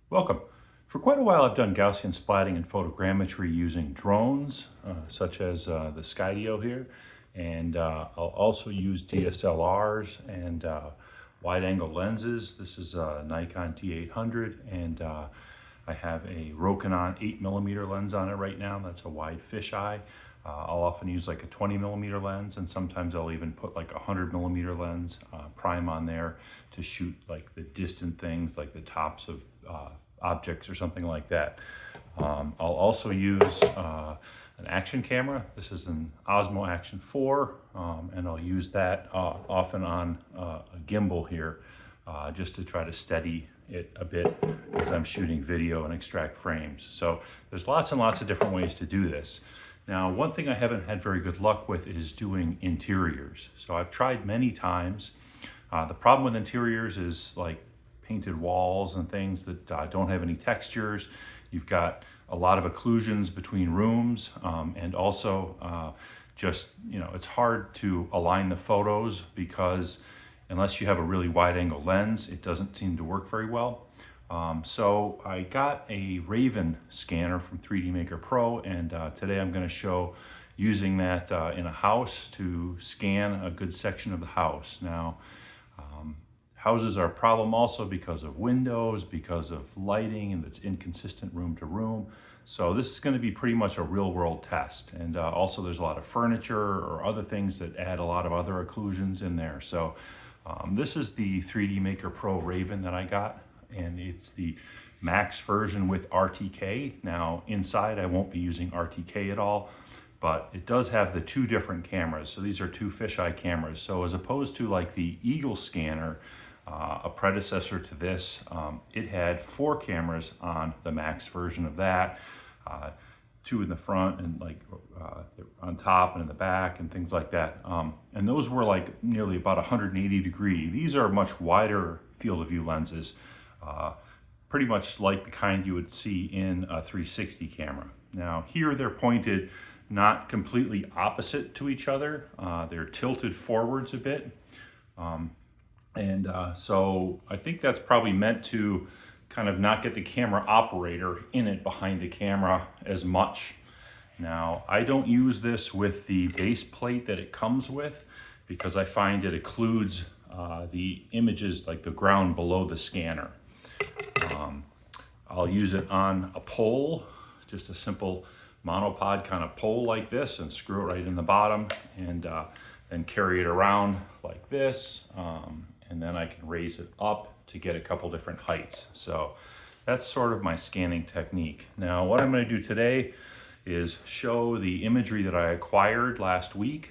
Welcome. For quite a while I've done Gaussian splatting and photogrammetry using drones, such as the Skydio here, and I'll also use DSLRs and wide-angle lenses. This is a Nikon D800, and I have a Rokinon 8mm lens on it right now. That's a wide fisheye. I'll often use like a 20mm lens, and sometimes I'll even put like a 100mm lens prime on there to shoot like the distant things, like the tops of objects or something like that. I'll also use an action camera. This is an Osmo Action 4, and I'll use that often on a gimbal here just to try to steady it a bit as I'm shooting video and extract frames. So there's lots and lots of different ways to do this. Now, one thing I haven't had very good luck with is doing interiors. So I've tried many times. The problem with interiors is like painted walls and things that don't have any textures. You've got a lot of occlusions between rooms, and also just, it's hard to align the photos because unless you have a really wide angle lens, it doesn't seem to work very well. So I got a Raven scanner from 3D Maker Pro, and today I'm going to show using that in a house to scan a good section of the house. Now, houses are a problem also because of windows, because of lighting, and it's inconsistent room to room. So this is going to be pretty much a real world test. And also there's a lot of furniture or other things that add a lot of other occlusions in there. So this is the 3D Maker Pro Raven that I got, and it's the max version with RTK. Now inside I won't be using RTK at all, but it does have the two different cameras. So these are two fisheye cameras. So as opposed to like the Eagle scanner, a predecessor to this, it had 4 cameras on the max version of that, 2 in the front and like on top and in the back and things like that. And those were like nearly about 180 degree. These are much wider field of view lenses, pretty much like the kind you would see in a 360 camera. Now here they're pointed not completely opposite to each other. They're tilted forwards a bit. So I think that's probably meant to kind of not get the camera operator in it behind the camera as much. Now, I don't use this with the base plate that it comes with because I find it occludes the images, like the ground below the scanner. I'll use it on a pole, just a simple monopod kind of pole like this, and screw it right in the bottom, and then carry it around like this. And then I can raise it up to get a couple different heights. So that's sort of my scanning technique. Now, what I'm going to do today is show the imagery that I acquired last week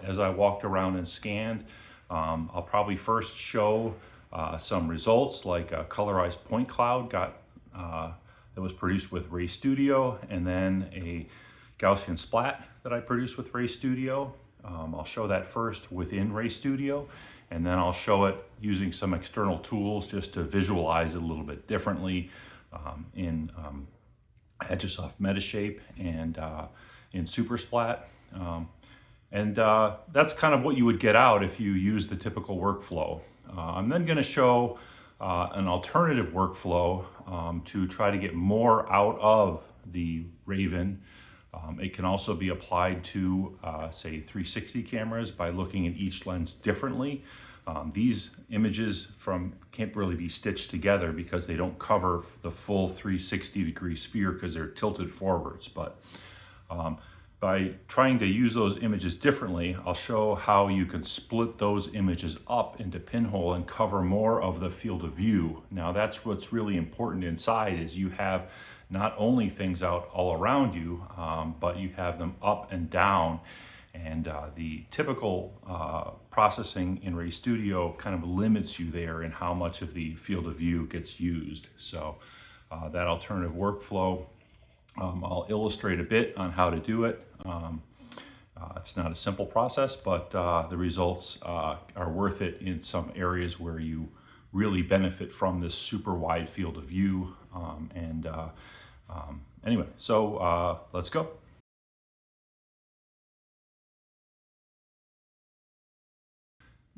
as I walked around and scanned. I'll probably first show some results, like a Colorized Point Cloud that was produced with RayStudio, and then a Gaussian Splat that I produced with RayStudio. I'll show that first within RayStudio, and then I'll show it using some external tools just to visualize it a little bit differently in Agisoft Metashape and in SuperSplat. That's kind of what you would get out if you use the typical workflow. I'm then going to show an alternative workflow to try to get more out of the Raven. It can also be applied to, say, 360 cameras by looking at each lens differently. These images can't really be stitched together because they don't cover the full 360-degree sphere because they're tilted forwards. But by trying to use those images differently, I'll show how you can split those images up into pinhole and cover more of the field of view. Now that's what's really important inside, is you have not only things out all around you, but you have them up and down. And the typical processing in RayStudio kind of limits you there in how much of the field of view gets used. So that alternative workflow, I'll illustrate a bit on how to do it. It's not a simple process, but the results are worth it in some areas where you really benefit from this super wide field of view. Anyway, so let's go.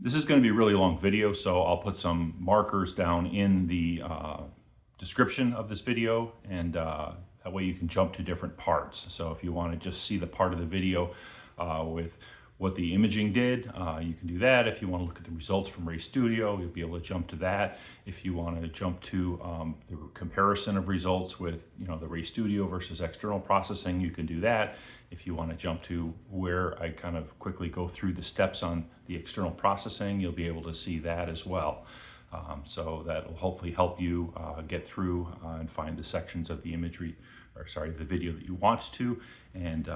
This is going to be a really long video, so I'll put some markers down in the description of this video, and that way you can jump to different parts. So if you want to just see the part of the video with what the imaging did, you can do that. If you want to look at the results from RayStudio, you'll be able to jump to that. If you want to jump to the comparison of results with the RayStudio versus external processing, you can do that. If you want to jump to where I kind of quickly go through the steps on the external processing, you'll be able to see that as well. So that will hopefully help you get through and find the sections of the imagery, or sorry, the video that you want to, and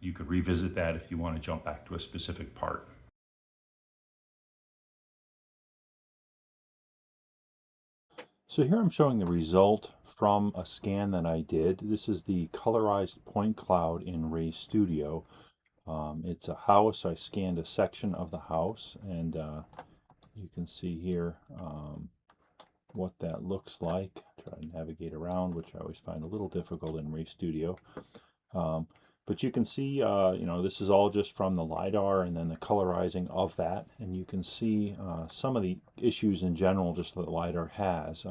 you could revisit that if you want to jump back to a specific part. So here I'm showing the result from a scan that I did. This is the Colorized Point Cloud in RayStudio. It's a house. I scanned a section of the house, and you can see here what that looks like. Try to navigate around, which I always find a little difficult in RayStudio. But you can see, this is all just from the Lidar and then the colorizing of that. And you can see some of the issues in general just that the Lidar has.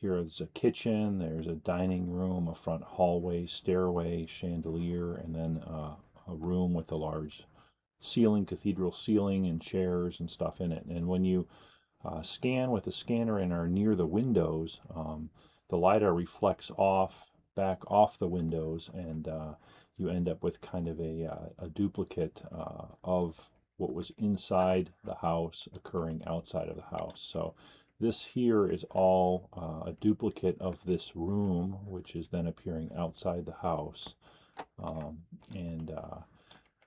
Here's a kitchen, there's a dining room, a front hallway, stairway, chandelier, and then a room with a large ceiling, cathedral ceiling, and chairs and stuff in it. And when you scan with the scanner and are near the windows, the Lidar reflects back off the windows, and you end up with kind of a duplicate of what was inside the house occurring outside of the house. So this here is all a duplicate of this room, which is then appearing outside the house.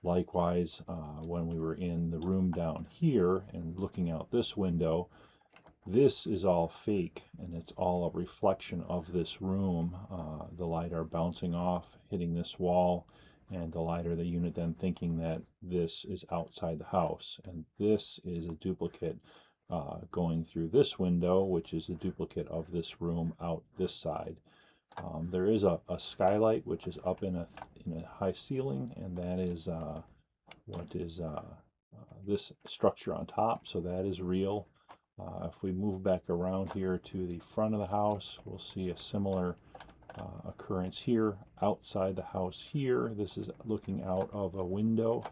Likewise, when we were in the room down here and looking out this window, this is all fake, and it's all a reflection of this room, the Lidar bouncing off, hitting this wall, and the Lidar, the unit, then thinking that this is outside the house. And this is a duplicate going through this window, which is a duplicate of this room out this side. There is a skylight which is up in a high ceiling, and that is what is this structure on top, so that is real. If we move back around here to the front of the house, we'll see a similar occurrence here. Outside the house here, this is looking out of a window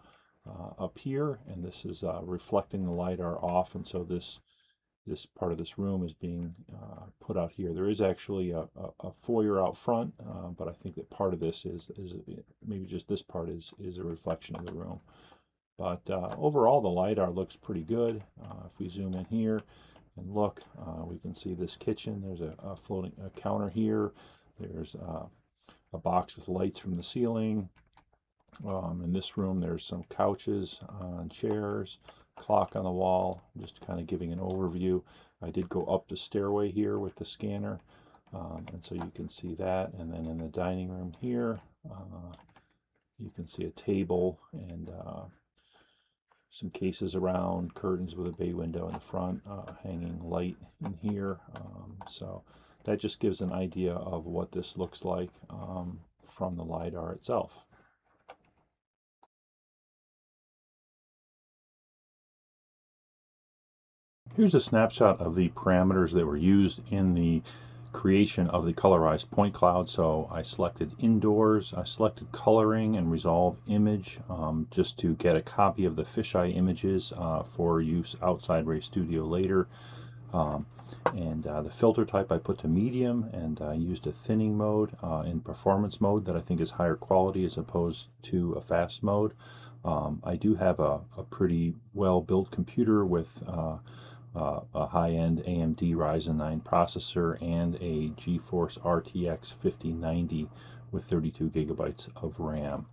up here, and this is reflecting the Lidar off, and so this part of this room is being put out here. There is actually a foyer out front, but I think that part of this is maybe just this part is a reflection of the room. But overall, the Lidar looks pretty good. If we zoom in here and look, we can see this kitchen. There's a floating counter here. There's a box with lights from the ceiling. In this room, there's some couches and chairs, clock on the wall, just kind of giving an overview. I did go up the stairway here with the scanner, and so you can see that. And then in the dining room here, you can see a table and some cases around, curtains with a bay window in the front, hanging light in here. So that just gives an idea of what this looks like from the Lidar itself. Here's a snapshot of the parameters that were used in the creation of the Colorized Point Cloud. So I selected indoors, I selected coloring and resolve image just to get a copy of the fisheye images for use outside RayStudio later. The filter type I put to medium, and I used a thinning mode in performance mode that I think is higher quality as opposed to a fast mode. I do have a pretty well built computer with a high-end AMD Ryzen 9 processor and a GeForce RTX 5090 with 32 gigabytes of RAM.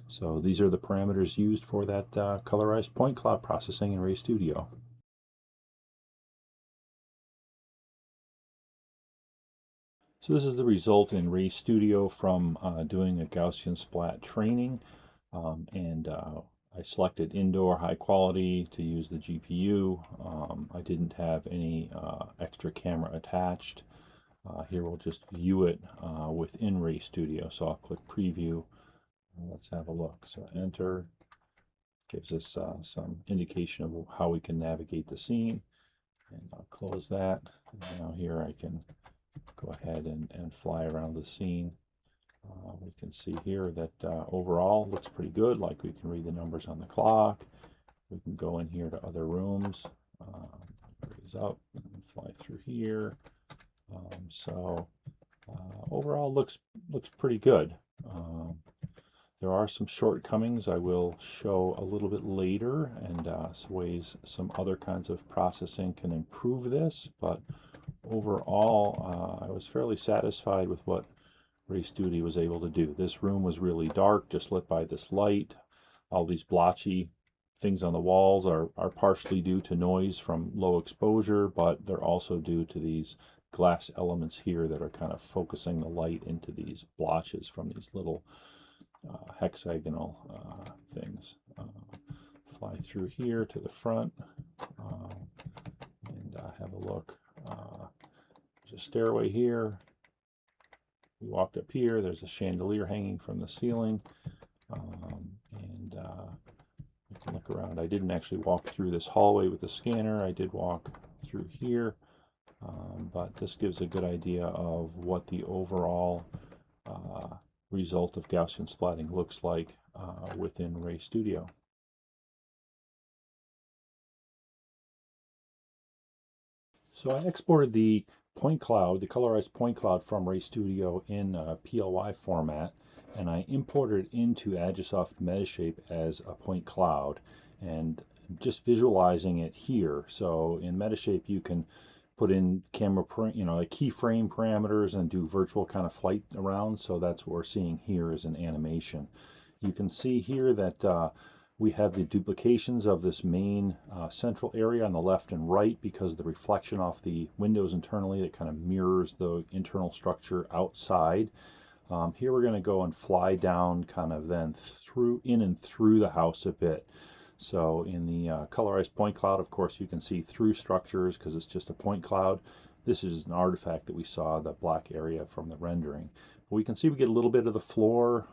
So these are the parameters used for that Colorized Point Cloud processing in RayStudio. So this is the result in RayStudio from doing a Gaussian Splat training, I selected indoor high quality to use the GPU. I didn't have any extra camera attached. Here we'll just view it within RayStudio. So I'll click preview. Let's have a look. So enter, gives us some indication of how we can navigate the scene. And I'll close that. And now here I can go ahead and fly around the scene. We can see here that overall looks pretty good, like we can read the numbers on the clock. We can go in here to other rooms, raise up and fly through here. Overall looks pretty good. There are some shortcomings I will show a little bit later, and ways some other kinds of processing can improve this, but overall I was fairly satisfied with what RayStudio was able to do. This room was really dark, just lit by this light. All these blotchy things on the walls are partially due to noise from low exposure, but they're also due to these glass elements here that are kind of focusing the light into these blotches from these little hexagonal things. Fly through here to the front and have a look. There's a stairway here. We walked up here. There's a chandelier hanging from the ceiling. We can look around. I didn't actually walk through this hallway with the scanner. I did walk through here. But this gives a good idea of what the overall result of Gaussian splatting looks like within RayStudio. So I exported the point cloud, the colorized point cloud from RayStudio in PLY format, and I imported it into Agisoft Metashape as a point cloud, and just visualizing it here. So in Metashape you can put in camera, like keyframe parameters and do virtual kind of flight around. So that's what we're seeing here is an animation. You can see here that we have the duplications of this main central area on the left and right because of the reflection off the windows internally that kind of mirrors the internal structure outside. Here we're going to go and fly down kind of then in and through the house a bit. So in the colorized point cloud, of course, you can see through structures because it's just a point cloud. This is an artifact that we saw, the black area from the rendering. But we can see we get a little bit of the floor.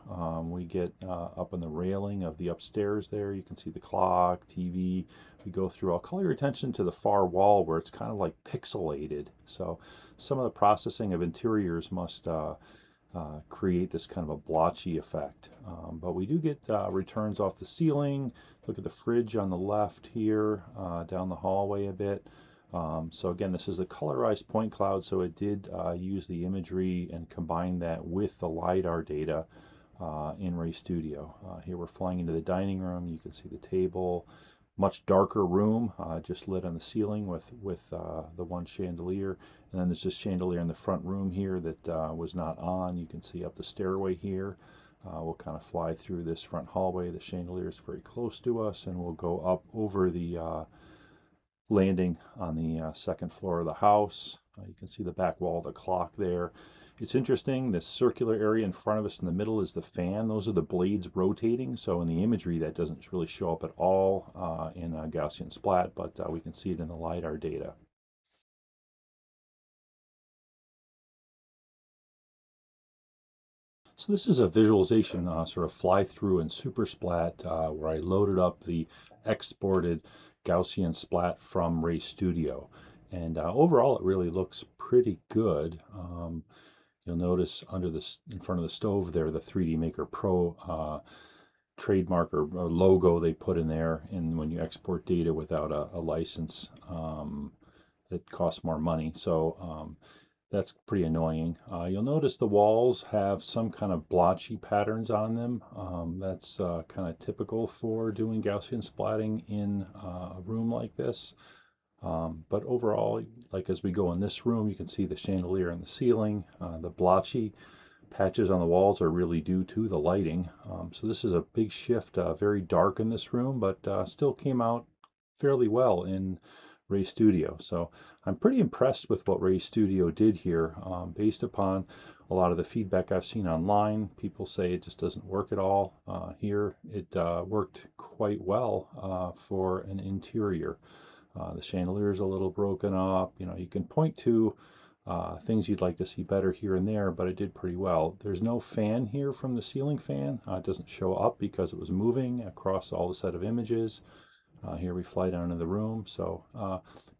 We get up on the railing of the upstairs there. You can see the clock, TV. We go through. I'll call your attention to the far wall where it's kind of like pixelated. So some of the processing of interiors must create this kind of a blotchy effect. But we do get returns off the ceiling. Look at the fridge on the left here, down the hallway a bit. So again, this is the colorized point cloud, so it did use the imagery and combine that with the Lidar data in RayStudio. Here we're flying into the dining room. You can see the table. Much darker room, just lit on the ceiling with the one chandelier. And then there's this chandelier in the front room here that was not on. You can see up the stairway here. We'll kind of fly through this front hallway. The chandelier is very close to us, and we'll go up over the landing on the second floor of the house. You can see the back wall of the clock there. It's interesting, this circular area in front of us in the middle is the fan. Those are the blades rotating. So in the imagery, that doesn't really show up at all in Gaussian Splat, but we can see it in the Lidar data. So this is a visualization sort of fly through in SuperSplat where I loaded up the exported Gaussian Splat from RayStudio. And overall, it really looks pretty good. You'll notice under in front of the stove there, the 3D Maker Pro trademark or logo they put in there. And when you export data without a license, that costs more money. So that's pretty annoying. You'll notice the walls have some kind of blotchy patterns on them. That's kind of typical for doing Gaussian splatting in a room like this. But overall, like as we go in this room, you can see the chandelier in the ceiling. The blotchy patches on the walls are really due to the lighting. So this is a big shift, very dark in this room, but still came out fairly well in RayStudio. So I'm pretty impressed with what RayStudio did here based upon a lot of the feedback I've seen online. People say it just doesn't work at all. Here it worked quite well for an interior. The chandelier is a little broken up. You can point to things you'd like to see better here and there, but it did pretty well. There's no fan here from the ceiling fan. It doesn't show up because it was moving across all the set of images. Here we fly down in the room. So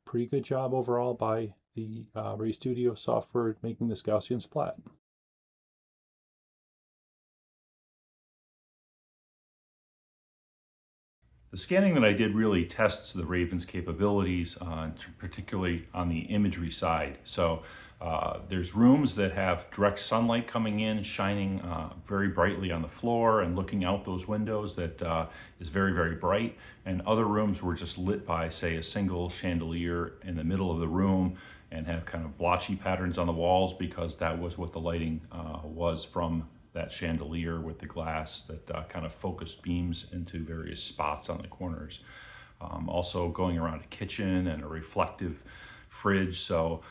pretty good job overall by the RayStudio software making this Gaussian splat. The scanning that I did really tests the Raven's capabilities, particularly on the imagery side. So there's rooms that have direct sunlight coming in, shining very brightly on the floor and looking out those windows that is very, very bright. And other rooms were just lit by, say, a single chandelier in the middle of the room and have kind of blotchy patterns on the walls because that was what the lighting was from that chandelier with the glass that kind of focused beams into various spots on the corners. Also going around a kitchen and a reflective fridge. So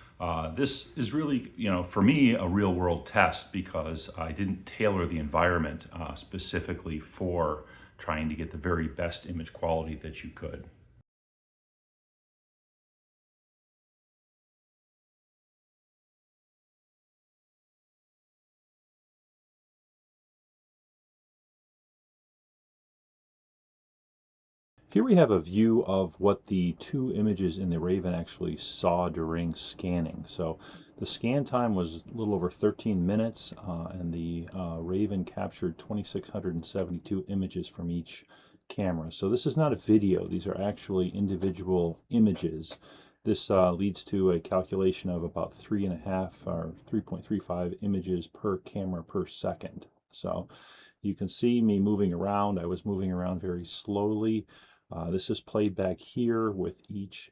this is really, for me, a real world test because I didn't tailor the environment specifically for trying to get the very best image quality that you could. Here we have a view of what the two images in the Raven actually saw during scanning. So the scan time was a little over 13 minutes, and the Raven captured 2,672 images from each camera. So this is not a video, these are actually individual images. This leads to a calculation of about 3.5 or 3.35 images per camera per second. So you can see me moving around. I was moving around very slowly. This is played back here with each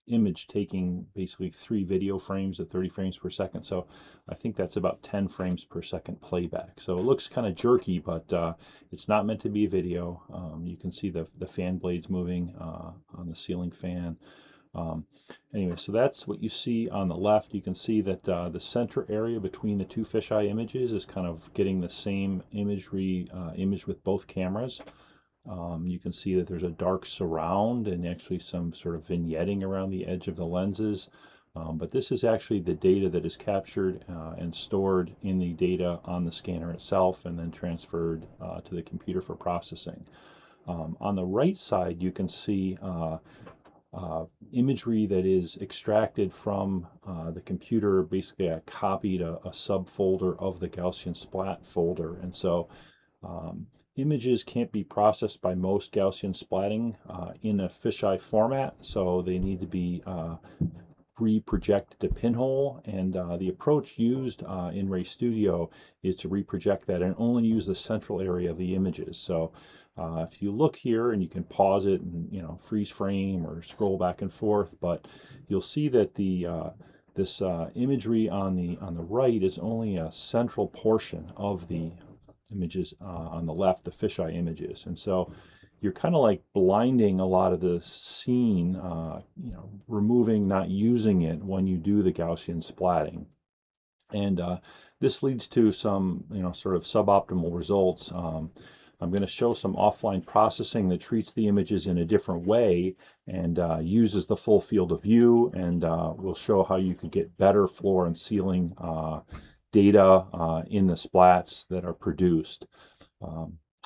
image taking basically 3 video frames at 30 frames per second. So I think that's about 10 frames per second playback. So it looks kind of jerky, but it's not meant to be a video. You can see the fan blades moving on the ceiling fan. Anyway, so that's what you see on the left. You can see that the center area between the two fisheye images is kind of getting the same imagery image with both cameras. You can see that there's a dark surround and actually some sort of vignetting around the edge of the lenses. But this is actually the data that is captured and stored in the data on the scanner itself and then transferred to the computer for processing. On the right side, you can see imagery that is extracted from the computer. Basically, I copied a subfolder of the Gaussian Splat folder. And so images can't be processed by most Gaussian splatting in a fisheye format, so they need to be reprojected to pinhole, and the approach used in RayStudio is to reproject that and only use the central area of the images. So if you look here, and you can pause it and freeze frame or scroll back and forth, but you'll see that the this imagery on the right is only a central portion of the images on the left, the fisheye images. And so you're kind of like blinding a lot of the scene, removing, not using it when you do the Gaussian splatting. And this leads to some, sort of suboptimal results. I'm going to show some offline processing that treats the images in a different way and uses the full field of view, and we'll show how you could get better floor and ceiling data in the splats that are produced.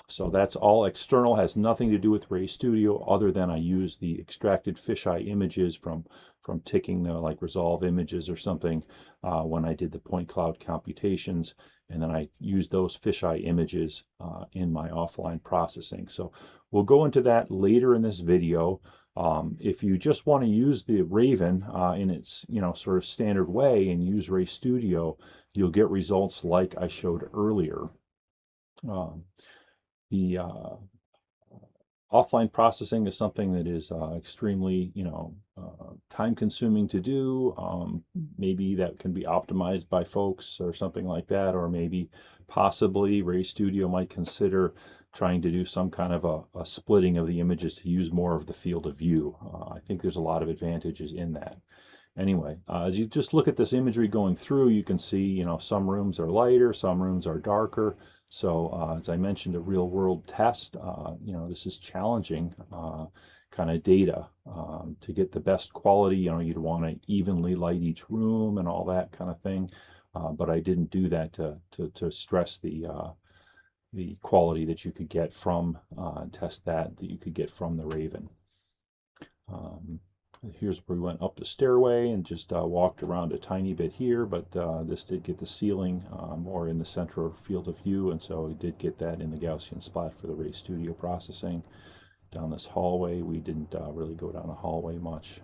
So that's all external, has nothing to do with RayStudio other than I use the extracted fisheye images from ticking the like resolve images or something when I did the point cloud computations, and then I used those fisheye images in my offline processing. So we'll go into that later in this video. If you just want to use the Raven in its sort of standard way and use RayStudio, you'll get results like I showed earlier. The offline processing is something that is extremely time consuming to do. Maybe that can be optimized by folks or something like that, or maybe possibly RayStudio might consider trying to do some kind of a splitting of the images to use more of the field of view. I think there's a lot of advantages in that. Anyway, as you just look at this imagery going through, you can see, some rooms are lighter, some rooms are darker. So as I mentioned, a real world test, this is challenging kind of data to get the best quality. You'd want to evenly light each room and all that kind of thing. But I didn't do that to stress the quality that you could get from and test that you could get from the Raven. Here's where we went up the stairway and just walked around a tiny bit here, but this did get the ceiling more in the central field of view, and so we did get that in the Gaussian Splat for the RayStudio processing. Down this hallway, we didn't really go down the hallway much,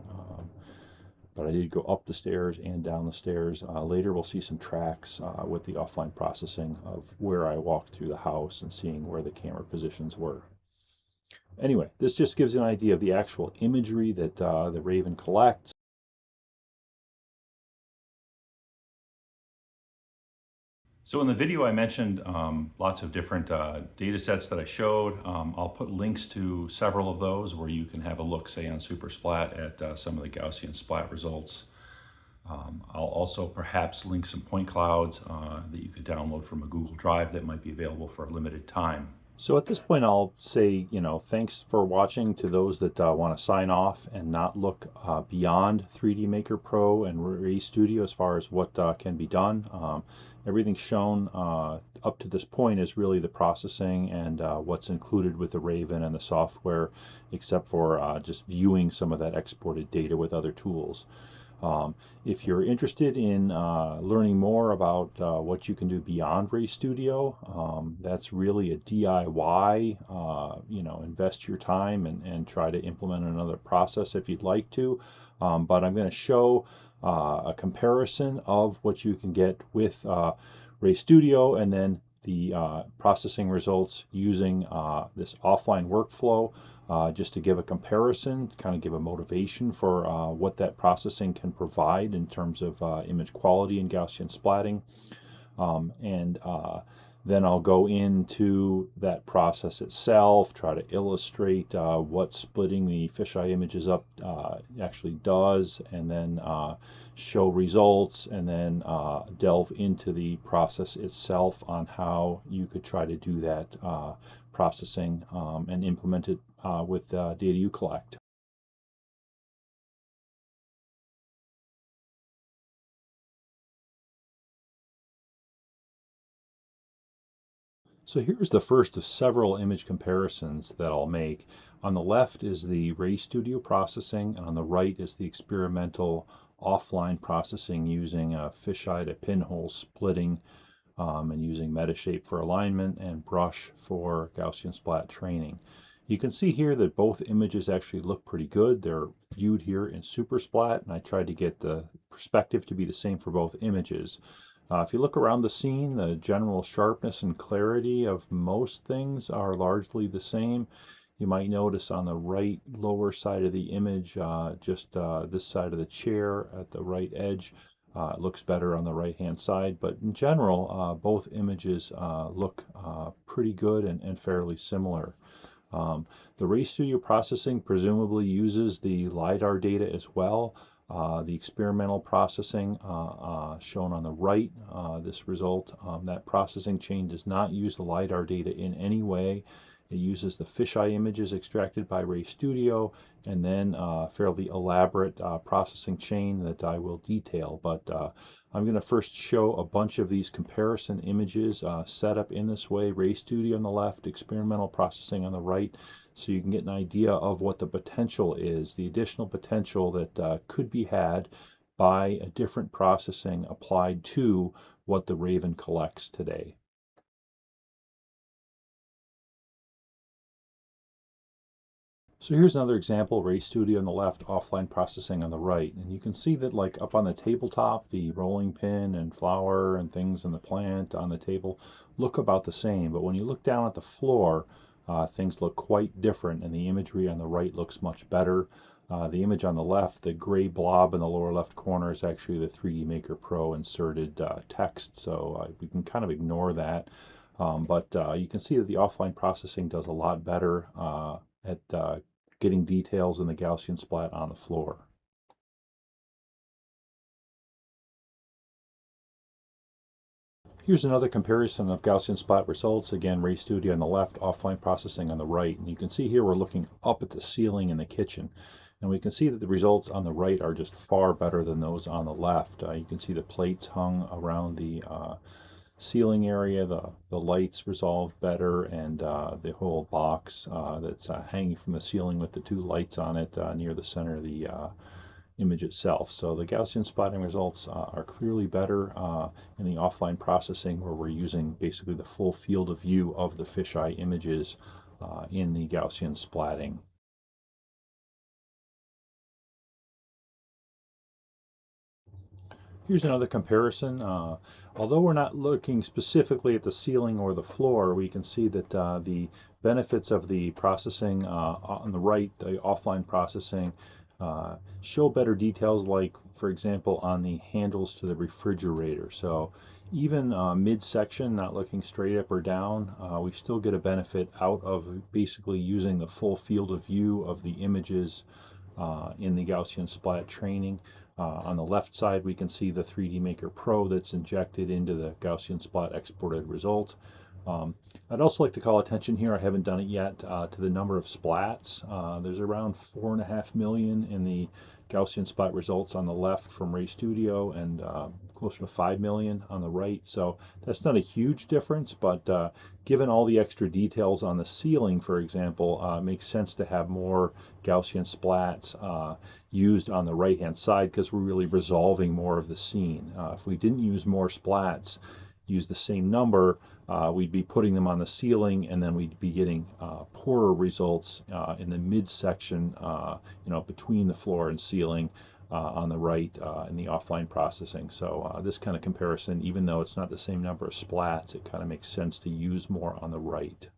but I did go up the stairs and down the stairs. Later we'll see some tracks with the offline processing of where I walked through the house and seeing where the camera positions were. Anyway, this just gives an idea of the actual imagery that the Raven collects. So in the video I mentioned lots of different data sets that I showed. I'll put links to several of those where you can have a look, say on SuperSplat, at some of the Gaussian Splat results. I'll also perhaps link some point clouds that you could download from a Google Drive that might be available for a limited time. So at this point I'll say, thanks for watching to those that want to sign off and not look beyond 3D Maker Pro and RayStudio as far as what can be done. Everything shown up to this point is really the processing and what's included with the Raven and the software, except for just viewing some of that exported data with other tools. If you're interested in learning more about what you can do beyond RayStudio, that's really a DIY, invest your time and try to implement another process if you'd like to. But I'm going to show a comparison of what you can get with RayStudio and then the processing results using this offline workflow. Just to give a comparison, kind of give a motivation for what that processing can provide in terms of image quality and Gaussian splatting. Then I'll go into that process itself, try to illustrate what splitting the fisheye images up actually does, and then show results, and then delve into the process itself on how you could try to do that processing and implement it with data you collect. So here's the first of several image comparisons that I'll make. On the left is the RayStudio processing, and on the right is the experimental offline processing using fisheye to pinhole splitting and using Metashape for alignment and brush for Gaussian splat training. You can see here that both images actually look pretty good. They're viewed here in SuperSplat, and I tried to get the perspective to be the same for both images. If you look around the scene, the general sharpness and clarity of most things are largely the same. You might notice on the right lower side of the image, just this side of the chair at the right edge, it looks better on the right hand side, but in general both images look pretty good and fairly similar. The RayStudio processing presumably uses the Lidar data as well. The experimental processing shown on the right, this result, that processing chain does not use the Lidar data in any way. It uses the fisheye images extracted by RayStudio and then a fairly elaborate processing chain that I will detail. But I'm going to first show a bunch of these comparison images set up in this way, RayStudio on the left, experimental processing on the right, so you can get an idea of what the potential is, the additional potential that could be had by a different processing applied to what the Raven collects today. So here's another example, RayStudio on the left, offline processing on the right. And you can see that like up on the tabletop, the rolling pin and flower and things in the plant on the table look about the same. But when you look down at the floor, things look quite different, and the imagery on the right looks much better. The image on the left, the gray blob in the lower left corner, is actually the 3D Maker Pro inserted text, so we can kind of ignore that. But you can see that the offline processing does a lot better at getting details in the Gaussian splat on the floor. Here's another comparison of Gaussian splat results. Again, RayStudio on the left, offline processing on the right. And you can see here we're looking up at the ceiling in the kitchen. And we can see that the results on the right are just far better than those on the left. You can see the plates hung around the ceiling area, the lights resolved better, and the whole box that's hanging from the ceiling with the two lights on it near the center of the image itself. So the Gaussian splatting results are clearly better in the offline processing, where we're using basically the full field of view of the fisheye images in the Gaussian splatting. Here's another comparison. Although we're not looking specifically at the ceiling or the floor, we can see that the benefits of the processing on the right, the offline processing, show better details, like, for example, on the handles to the refrigerator. So even midsection, not looking straight up or down, we still get a benefit out of basically using the full field of view of the images in the Gaussian Splat training. On the left side, we can see the 3D Maker Pro that's injected into the Gaussian Splat exported result. I'd also like to call attention here, I haven't done it yet, to the number of splats. There's around 4.5 million in the Gaussian Splat results on the left from RayStudio, and closer to 5 million on the right. So that's not a huge difference, but given all the extra details on the ceiling, for example, it makes sense to have more Gaussian splats used on the right hand side, because we're really resolving more of the scene. If we didn't use more splats, use the same number, we'd be putting them on the ceiling, and then we'd be getting poorer results in the midsection, between the floor and ceiling on the right in the offline processing. So this kind of comparison, even though it's not the same number of splats, it kind of makes sense to use more on the right.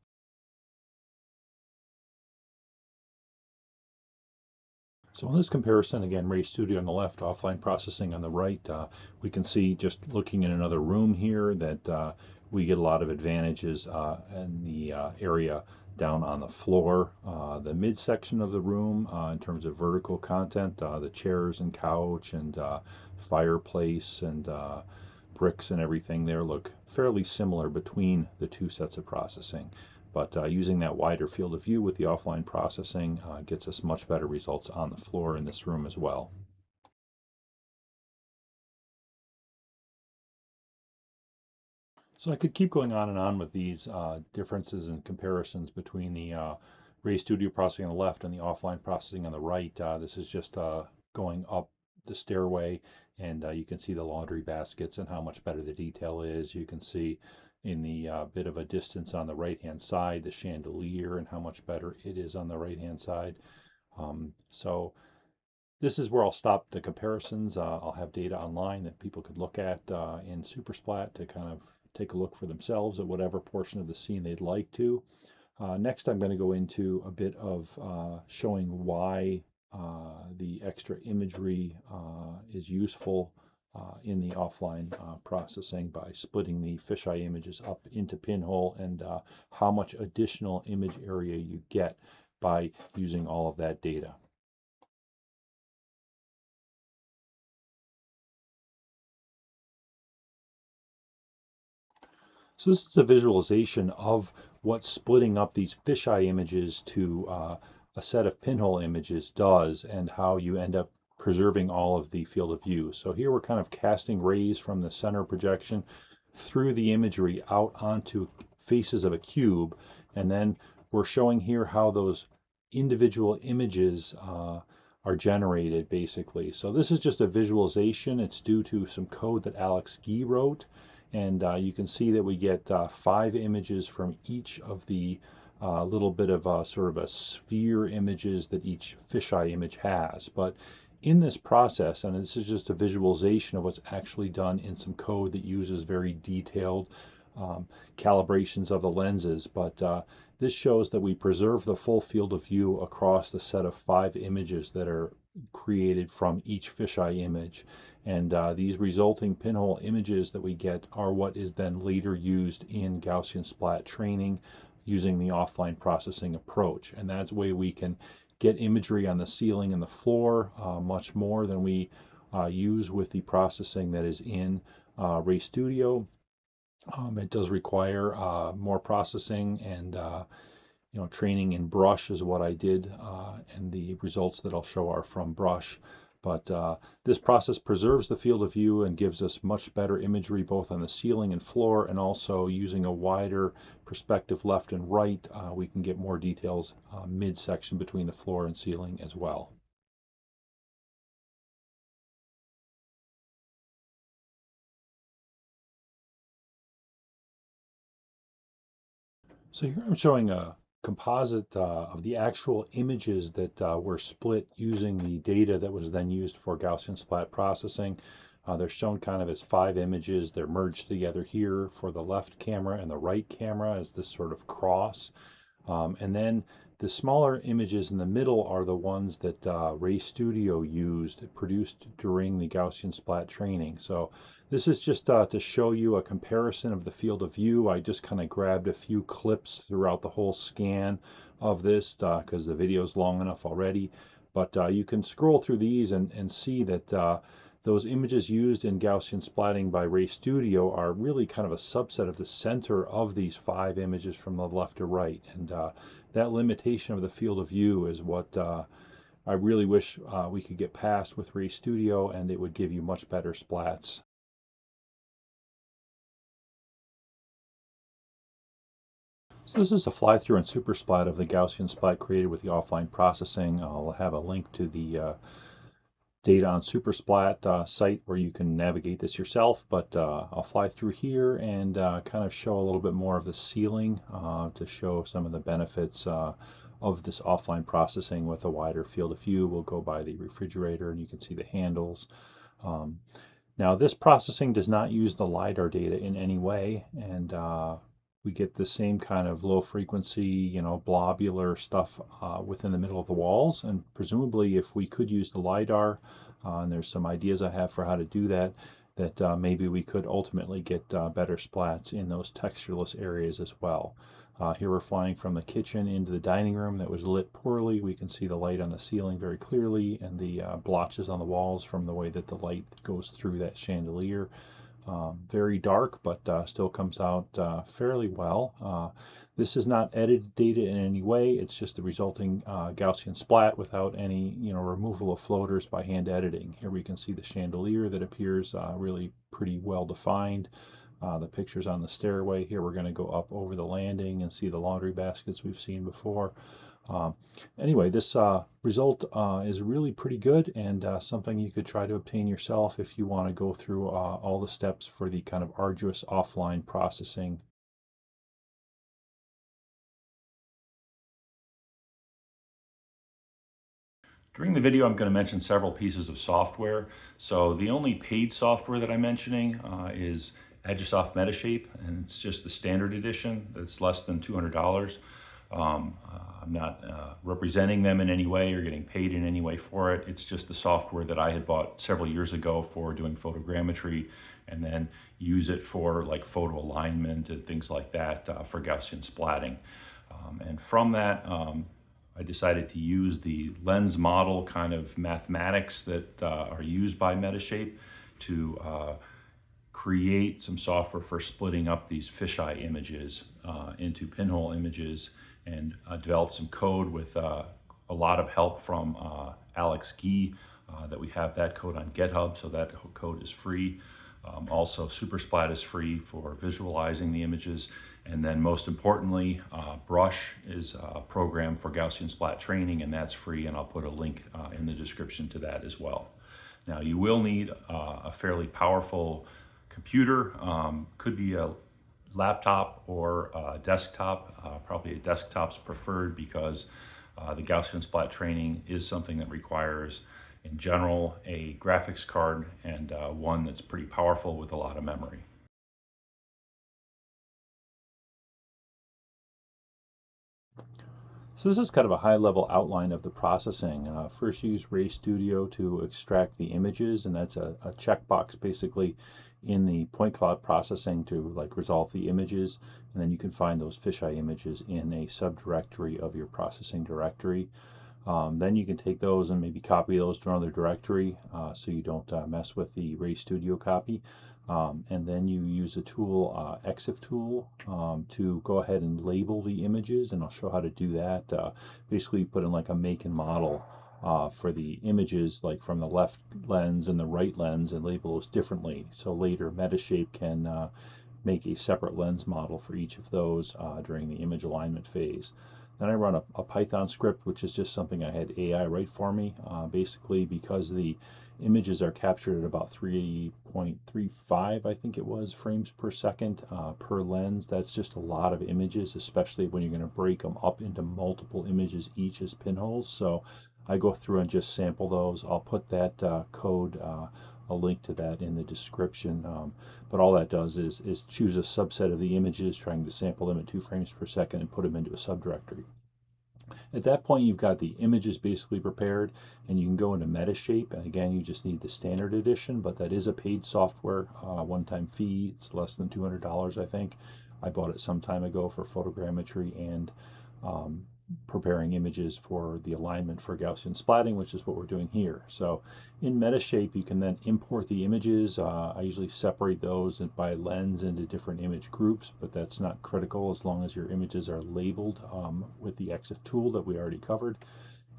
So in this comparison, again, RayStudio on the left, offline processing on the right, we can see, just looking in another room here, that we get a lot of advantages in the area down on the floor. The midsection of the room, in terms of vertical content, the chairs and couch and fireplace and bricks and everything there look fairly similar between the two sets of processing. But using that wider field of view with the offline processing gets us much better results on the floor in this room as well. So I could keep going on and on with these differences and comparisons between the RayStudio processing on the left and the offline processing on the right. This is just going up the stairway, and you can see the laundry baskets and how much better the detail is. You can see in the bit of a distance on the right hand side the chandelier and how much better it is on the right hand side. So this is where I'll stop the comparisons. I'll have data online that people could look at in SuperSplat to kind of take a look for themselves at whatever portion of the scene they'd like to. Next, I'm going to go into a bit of showing why the extra imagery is useful in the offline processing by splitting the fisheye images up into pinhole, and how much additional image area you get by using all of that data. So this is a visualization of what splitting up these fisheye images to a set of pinhole images does, and how you end up preserving all of the field of view. So here we're kind of casting rays from the center projection through the imagery out onto faces of a cube, and then we're showing here how those individual images are generated, basically. So this is just a visualization. It's due to some code that Alex Gee wrote, and you can see that we get 5 images from each of the little bit of sort of a sphere images that each fisheye image has. But in this process, and this is just a visualization of what's actually done in some code that uses very detailed calibrations of the lenses, but this shows that we preserve the full field of view across the set of 5 images that are created from each fisheye image. And these resulting pinhole images that we get are what is then later used in Gaussian Splat training using the offline processing approach. And that's the way we can get imagery on the ceiling and the floor much more than we use with the processing that is in RayStudio. It does require more processing, and training in Brush is what I did, and the results that I'll show are from Brush. But this process preserves the field of view and gives us much better imagery both on the ceiling and floor, and also using a wider perspective left and right, we can get more details midsection between the floor and ceiling as well. So here I'm showing a composite of the actual images that were split using the data that was then used for Gaussian Splat processing. They're shown kind of as 5 images. They're merged together here for the left camera and the right camera as this sort of cross. And then the smaller images in the middle are the ones that RayStudio produced during the Gaussian Splat training. So this is just to show you a comparison of the field of view. I just kind of grabbed a few clips throughout the whole scan of this because the video is long enough already. But you can scroll through these and see that those images used in Gaussian splatting by RayStudio are really kind of a subset of the center of these 5 images from the left to right. And that limitation of the field of view is what I really wish we could get past with RayStudio, and it would give you much better splats. So this is a fly-through and SuperSplat of the Gaussian Splat created with the offline processing. I'll have a link to the data on SuperSplat site where you can navigate this yourself, but I'll fly through here and kind of show a little bit more of the ceiling to show some of the benefits of this offline processing with a wider field of view. We'll go by the refrigerator and you can see the handles. Now this processing does not use the Lidar data in any way, and we get the same kind of low frequency, blobular stuff within the middle of the walls. And presumably if we could use the Lidar, and there's some ideas I have for how to do that, maybe we could ultimately get better splats in those textureless areas as well. Here we're flying from the kitchen into the dining room that was lit poorly. We can see the light on the ceiling very clearly, and the blotches on the walls from the way that the light goes through that chandelier. Very dark, but still comes out fairly well. This is not edited data in any way. It's just the resulting Gaussian splat without any removal of floaters by hand editing. Here we can see the chandelier that appears really pretty well defined. The pictures on the stairway. Here we're going to go up over the landing and see the laundry baskets we've seen before. Anyway, this result is really pretty good, and something you could try to obtain yourself if you want to go through all the steps for the kind of arduous offline processing. During the video, I'm going to mention several pieces of software. So the only paid software that I'm mentioning is Agisoft Metashape, and it's just the standard edition. That's less than $200. I'm not representing them in any way or getting paid in any way for it. It's just the software that I had bought several years ago for doing photogrammetry, and then use it for like photo alignment and things like that for Gaussian splatting. And from that, I decided to use the lens model kind of mathematics that are used by Metashape to create some software for splitting up these fisheye images into pinhole images, and develop some code with a lot of help from Alex Gee, that we have that code on GitHub, so that code is free. Also, SuperSplat is free for visualizing the images. And then most importantly, Brush is a program for Gaussian Splat training, and that's free, and I'll put a link in the description to that as well. Now, you will need a fairly powerful computer. Could be a laptop or a desktop. Probably a desktop's preferred because the Gaussian Splat training is something that requires, in general, a graphics card, and one that's pretty powerful with a lot of memory. So this is kind of a high-level outline of the processing. First, use RayStudio to extract the images, and that's a checkbox basically in the point cloud processing to resolve the images, and then you can find those fisheye images in a subdirectory of your processing directory. Then you can take those and maybe copy those to another directory so you don't mess with the RayStudio copy. And then you use a tool, EXIF tool, to go ahead and label the images, and I'll show how to do that. Basically, you put in like a make and model for the images, like from the left lens and the right lens, and label those differently. So later Metashape can make a separate lens model for each of those during the image alignment phase. Then I run a Python script, which is just something I had AI write for me. Basically, because the images are captured at about 3.35, I think it was, frames per second per lens. That's just a lot of images, especially when you're going to break them up into multiple images, each as pinholes. So I go through and just sample those. I'll put that code, a link to that in the description. But all that does is choose a subset of the images, trying to sample them at 2 frames per second and put them into a subdirectory. At that point, you've got the images basically prepared, and you can go into Metashape. And again, you just need the standard edition, but that is a paid software, one-time fee. It's less than $200, I think. I bought it some time ago for photogrammetry and preparing images for the alignment for Gaussian splatting, which is what we're doing here. So in Metashape, you can then import the images. I usually separate those by lens into different image groups, but that's not critical as long as your images are labeled with the EXIF tool that we already covered.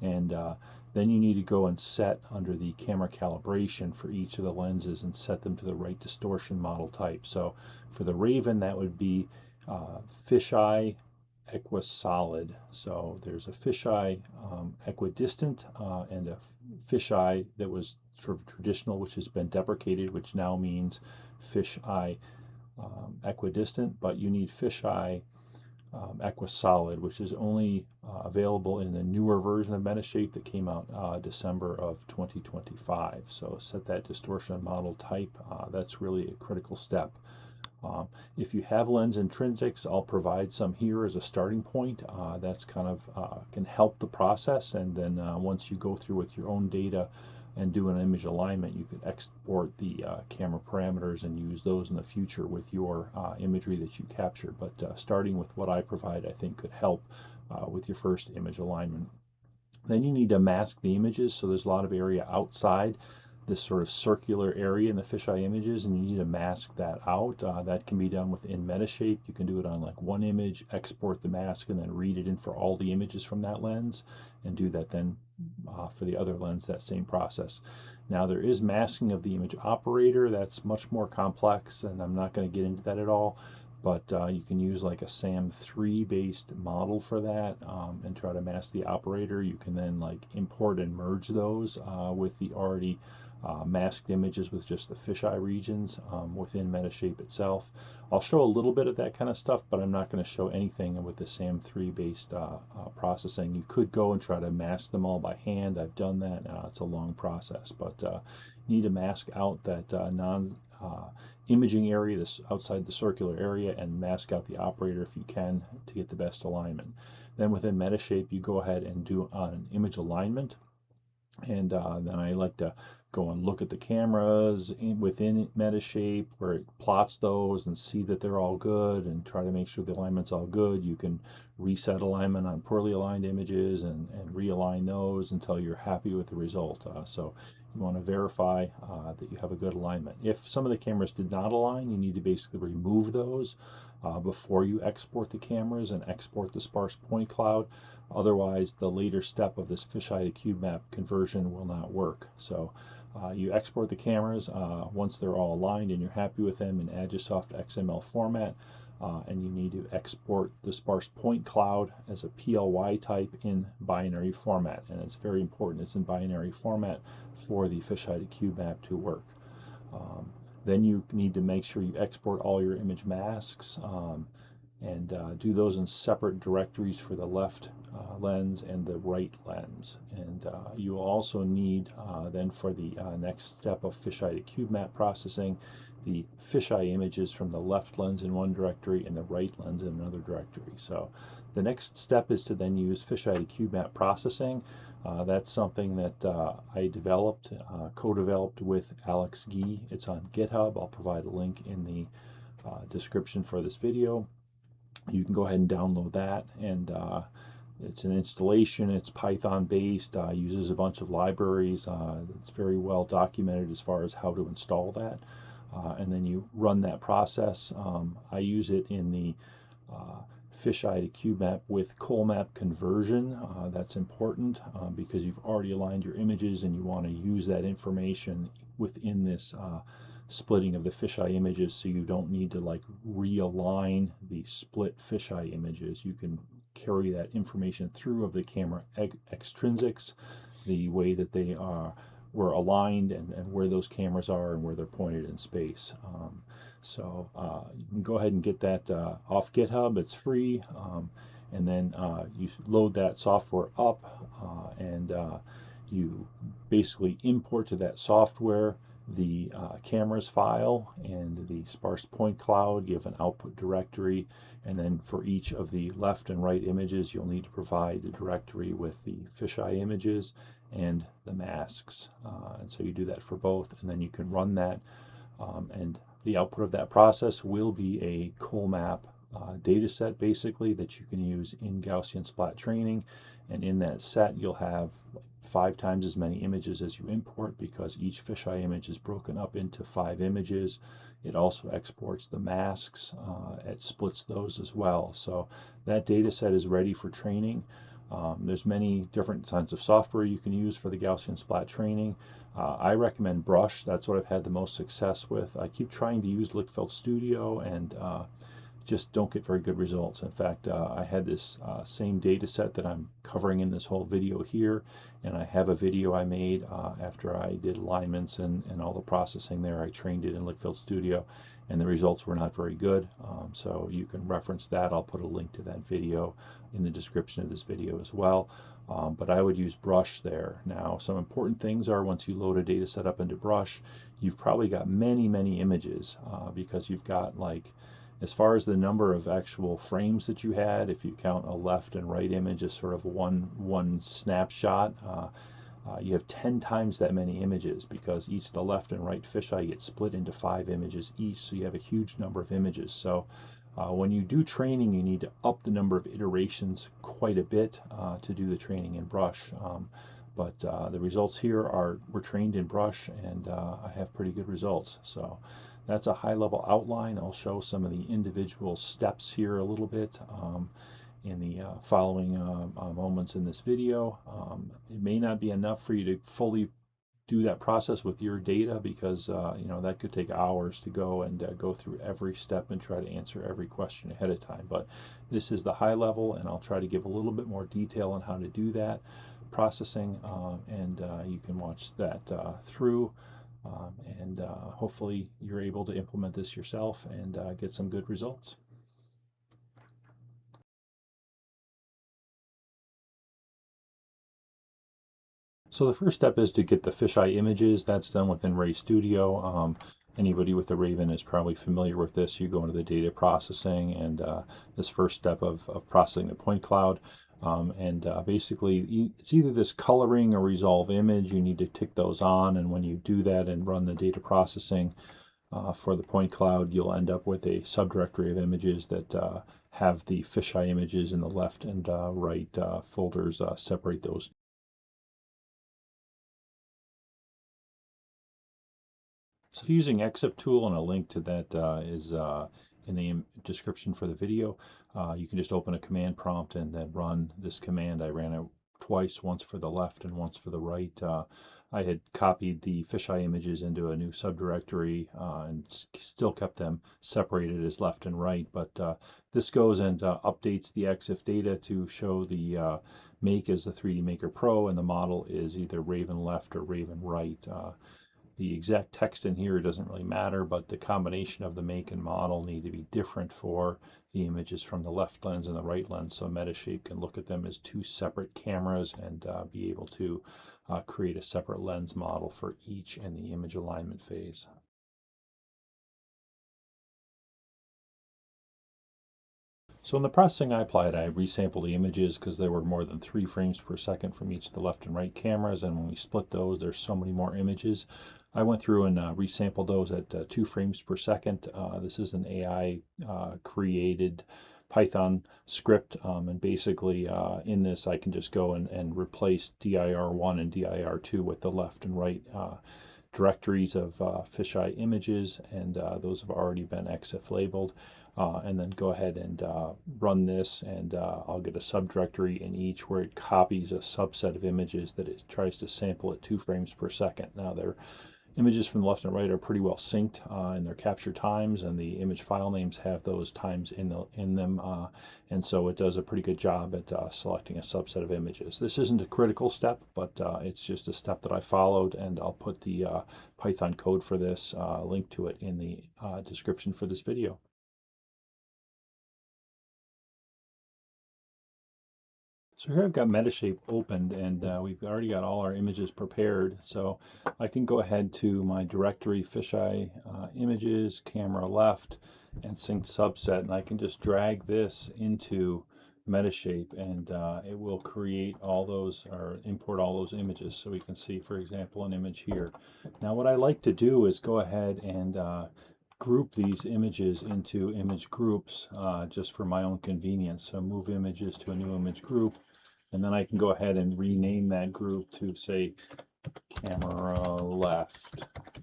And then you need to go and set under the camera calibration for each of the lenses and set them to the right distortion model type. So for the Raven, that would be fisheye equisolid. So there's a fisheye equidistant and a fisheye that was sort of traditional, which has been deprecated, which now means fisheye equidistant, but you need fisheye equisolid, which is only available in the newer version of Metashape that came out December of 2025. So set that distortion model type. That's really a critical step. If you have lens intrinsics, I'll provide some here as a starting point. That's kind of can help the process, and then once you go through with your own data and do an image alignment, you can export the camera parameters and use those in the future with your imagery that you capture. But starting with what I provide, I think could help with your first image alignment. Then you need to mask the images, so there's a lot of area outside this sort of circular area in the fisheye images, and you need to mask that out. That can be done within Metashape. You can do it on like one image, export the mask, and then read it in for all the images from that lens, and do that then for the other lens, that same process. Now there is masking of the image operator. That's much more complex, and I'm not going to get into that at all. But you can use like a SAM3 based model for that and try to mask the operator. You can then like import and merge those with the already masked images with just the fisheye regions within Metashape itself. I'll show a little bit of that kind of stuff, but I'm not going to show anything with the SAM3 based processing. You could go and try to mask them all by hand. I've done that. It's a long process, but you need to mask out that imaging area, this outside the circular area, and mask out the operator if you can to get the best alignment. Then within Metashape, you go ahead and do an image alignment, and then I like to go and look at the cameras within Metashape where it plots those and see that they're all good and try to make sure the alignment's all good. You can reset alignment on poorly aligned images and realign those until you're happy with the result. So you want to verify that you have a good alignment. If some of the cameras did not align, you need to basically remove those before you export the cameras and export the sparse point cloud. Otherwise, the later step of this Fisheye-to-Cubemap conversion will not work. So you export the cameras once they're all aligned and you're happy with them in Agisoft XML format, and you need to export the sparse point cloud as a PLY type in binary format. And it's very important it's in binary format for the Fisheye-to-Cubemap to work. Then you need to make sure you export all your image masks and do those in separate directories for the left lens and the right lens. And you will also need then for the next step of Fisheye-to-Cubemap processing, the fisheye images from the left lens in one directory and the right lens in another directory. So the next step is to then use Fisheye-to-Cubemap processing. That's something that I developed, co-developed with Alex Gee. It's on GitHub. I'll provide a link in the description for this video. You can go ahead and download that, and it's an installation. It's Python based, uses a bunch of libraries. It's very well documented as far as how to install that, and then you run that process. I use it in the Fisheye-to-Cubemap with Colmap conversion. That's important because you've already aligned your images and you want to use that information within this splitting of the fisheye images, so you don't need to like realign the split fisheye images. You can carry that information through of the camera extrinsics, the way that they were aligned and where those cameras are and where they're pointed in space. So you can go ahead and get that off GitHub. It's free, and then you load that software up, and you basically import to that software the cameras file and the sparse point cloud. You have an output directory, and then for each of the left and right images you'll need to provide the directory with the fisheye images and the masks, and so you do that for both, and then you can run that, and the output of that process will be a Colmap data set basically that you can use in Gaussian Splat training, and in that set you'll have 5 times as many images as you import, because each fisheye image is broken up into 5 images. It also exports the masks, it splits those as well. So that data set is ready for training. There's many different kinds of software you can use for the Gaussian Splat training. I recommend Brush. That's what I've had the most success with. I keep trying to use Lichfeld Studio and just don't get very good results. In fact, I had this same data set that I'm covering in this whole video here, and I have a video I made after I did alignments and all the processing there. I trained it in Lichfeld Studio, and the results were not very good. So you can reference that. I'll put a link to that video in the description of this video as well. But I would use Brush there. Now, some important things are, once you load a data set up into Brush, you've probably got many images, because you've got, like, as far as the number of actual frames that you had, if you count a left and right image as sort of one snapshot, you have 10 times that many images, because each the left and right fisheye get split into 5 images each, so you have a huge number of images. So when you do training, you need to up the number of iterations quite a bit to do the training in Brush. But the results here were trained in Brush, and I have pretty good results. So that's a high-level outline. I'll show some of the individual steps here a little bit in the following moments in this video. It may not be enough for you to fully do that process with your data, because you know, that could take hours to go and go through every step and try to answer every question ahead of time. But this is the high level, and I'll try to give a little bit more detail on how to do that processing, and you can watch that through. And hopefully you're able to implement this yourself and get some good results. So the first step is to get the fisheye images. That's done within RayStudio. Anybody with the Raven is probably familiar with this. You go into the data processing, and this first step of processing the point cloud. Basically, it's either this coloring or resolve image. You need to tick those on, and when you do that and run the data processing for the point cloud, you'll end up with a subdirectory of images that have the fisheye images in the left and right folders. Separate those. So using EXIF tool, and a link to that is in the description for the video. You can just open a command prompt and then run this command. I ran it twice, once for the left and once for the right. I had copied the fisheye images into a new subdirectory and still kept them separated as left and right, but this goes and updates the EXIF data to show the make as the 3D Maker Pro, and the model is either Raven left or Raven right. The exact text in here doesn't really matter, but the combination of the make and model need to be different for the images from the left lens and the right lens, so Metashape can look at them as 2 separate cameras and be able to create a separate lens model for each in the image alignment phase. So in the processing I applied, I resampled the images because there were more than 3 frames per second from each of the left and right cameras, and when we split those, there's so many more images. I went through and resampled those at 2 frames per second. This is an AI created Python script, and basically in this I can just go and replace dir1 and dir2 with the left and right directories of fisheye images, and those have already been EXIF labeled. And then go ahead and run this, and I'll get a subdirectory in each where it copies a subset of images that it tries to sample at 2 frames per second. Now, their images from the left and right are pretty well synced in their capture times, and the image file names have those times in them, and so it does a pretty good job at selecting a subset of images. This isn't a critical step, but it's just a step that I followed, and I'll put the Python code for this, link to it in the description for this video. So here I've got Metashape opened, and we've already got all our images prepared. So I can go ahead to my directory, fisheye images, camera left, and synced subset, and I can just drag this into Metashape, and it will create all those, or import all those images. So we can see, for example, an image here. Now what I like to do is go ahead and group these images into image groups just for my own convenience. So move images to a new image group, and then I can go ahead and rename that group to, say, camera left.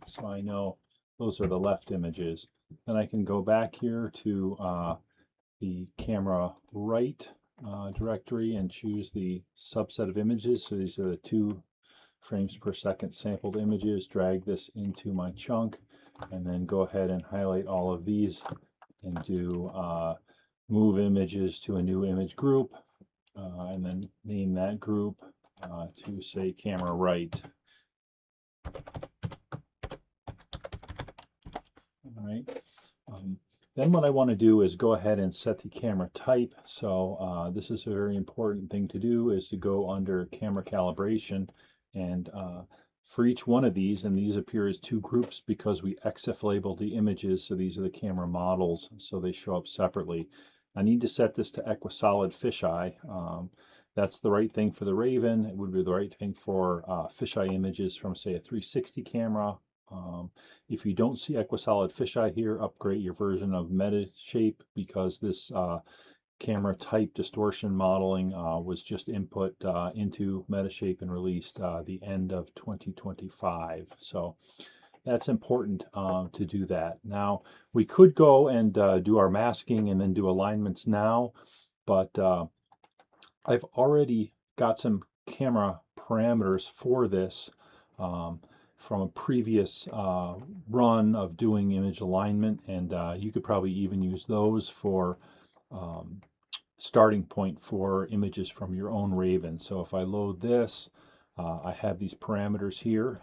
So I know those are the left images. Then I can go back here to the camera right directory and choose the subset of images. So these are the 2 frames per second sampled images. Drag this into my chunk, and then go ahead and highlight all of these and do move images to a new image group, and then name that group to, say, camera right. All right. Then what I want to do is go ahead and set the camera type. So this is a very important thing to do, is to go under camera calibration, and for each one of these, and these appear as 2 groups because we EXIF labeled the images, so these are the camera models, so they show up separately. I need to set this to equisolid fisheye. That's the right thing for the Raven. It would be the right thing for fisheye images from, say, a 360 camera. If you don't see equisolid fisheye here, upgrade your version of Metashape, because this camera type distortion modeling was just input into Metashape and released the end of 2025. So that's important to do that. Now, we could go and do our masking and then do alignments now, but I've already got some camera parameters for this from a previous run of doing image alignment, and you could probably even use those for starting point for images from your own Raven. So if I load this, I have these parameters here.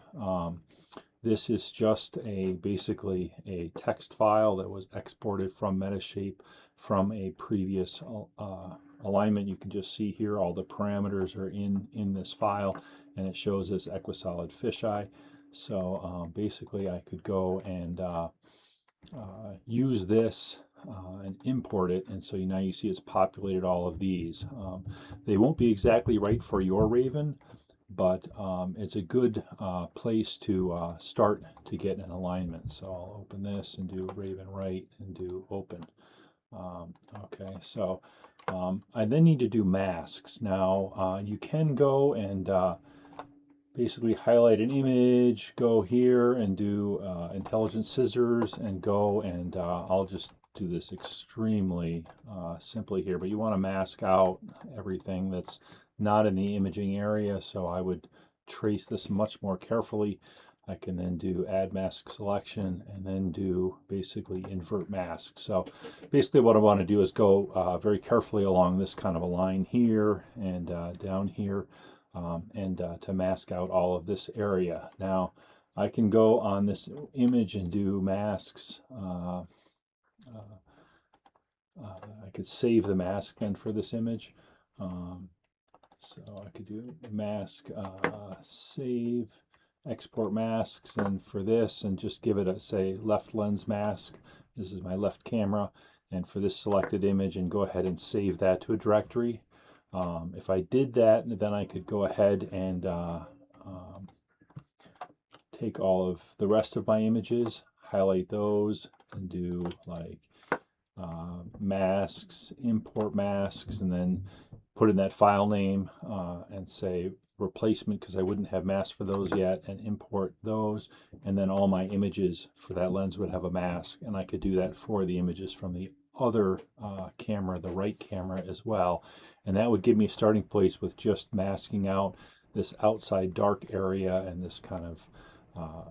This is just basically a text file that was exported from Metashape from a previous alignment. You can just see here all the parameters are in this file, and it shows as equisolid fisheye. So basically I could go and use this and import it, and so now you see it's populated all of these. They won't be exactly right for your Raven, but it's a good place to start to get an alignment. So I'll open this and do Raven right and do open. Okay, so I then need to do masks. Now you can go and basically highlight an image, go here and do intelligent scissors, and go and I'll just do this extremely simply here, but you want to mask out everything that's not in the imaging area, so I would trace this much more carefully. I can then do add mask selection and then do basically invert mask. So basically what I want to do is go very carefully along this kind of a line here and down here, and to mask out all of this area. Now I can go on this image and do masks. I could save the mask then for this image. So I could do mask, save, export masks, and for this, and just give it a, say, left lens mask. This is my left camera, and for this selected image, and go ahead and save that to a directory. If I did that, then I could go ahead and take all of the rest of my images, highlight those, and do like masks, import masks, and then put in that file name and say replacement because I wouldn't have mask for those yet, and import those, and then all my images for that lens would have a mask, and I could do that for the images from the other camera, the right camera as well, and that would give me a starting place with just masking out this outside dark area and this kind of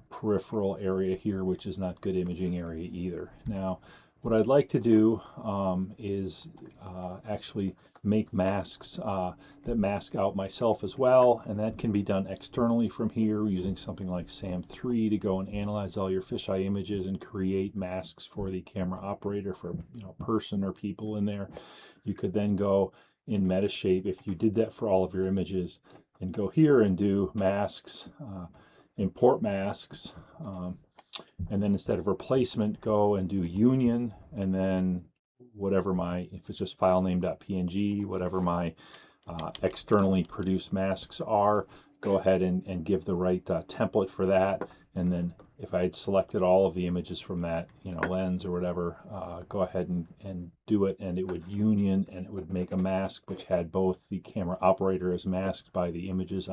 peripheral area here, which is not good imaging area either. Now, what I'd like to do is actually make masks that mask out myself as well, and that can be done externally from here using something like SAM3 to go and analyze all your fisheye images and create masks for the camera operator, for person or people in there. You could then go in Metashape, if you did that for all of your images, and go here and do masks, import masks, and then instead of replacement, go and do union, and then whatever if it's just filename.png, whatever my externally produced masks are, go ahead and give the right template for that. And then if I had selected all of the images from that lens or whatever, go ahead and do it, and it would union, and it would make a mask which had both the camera operator as masked by the images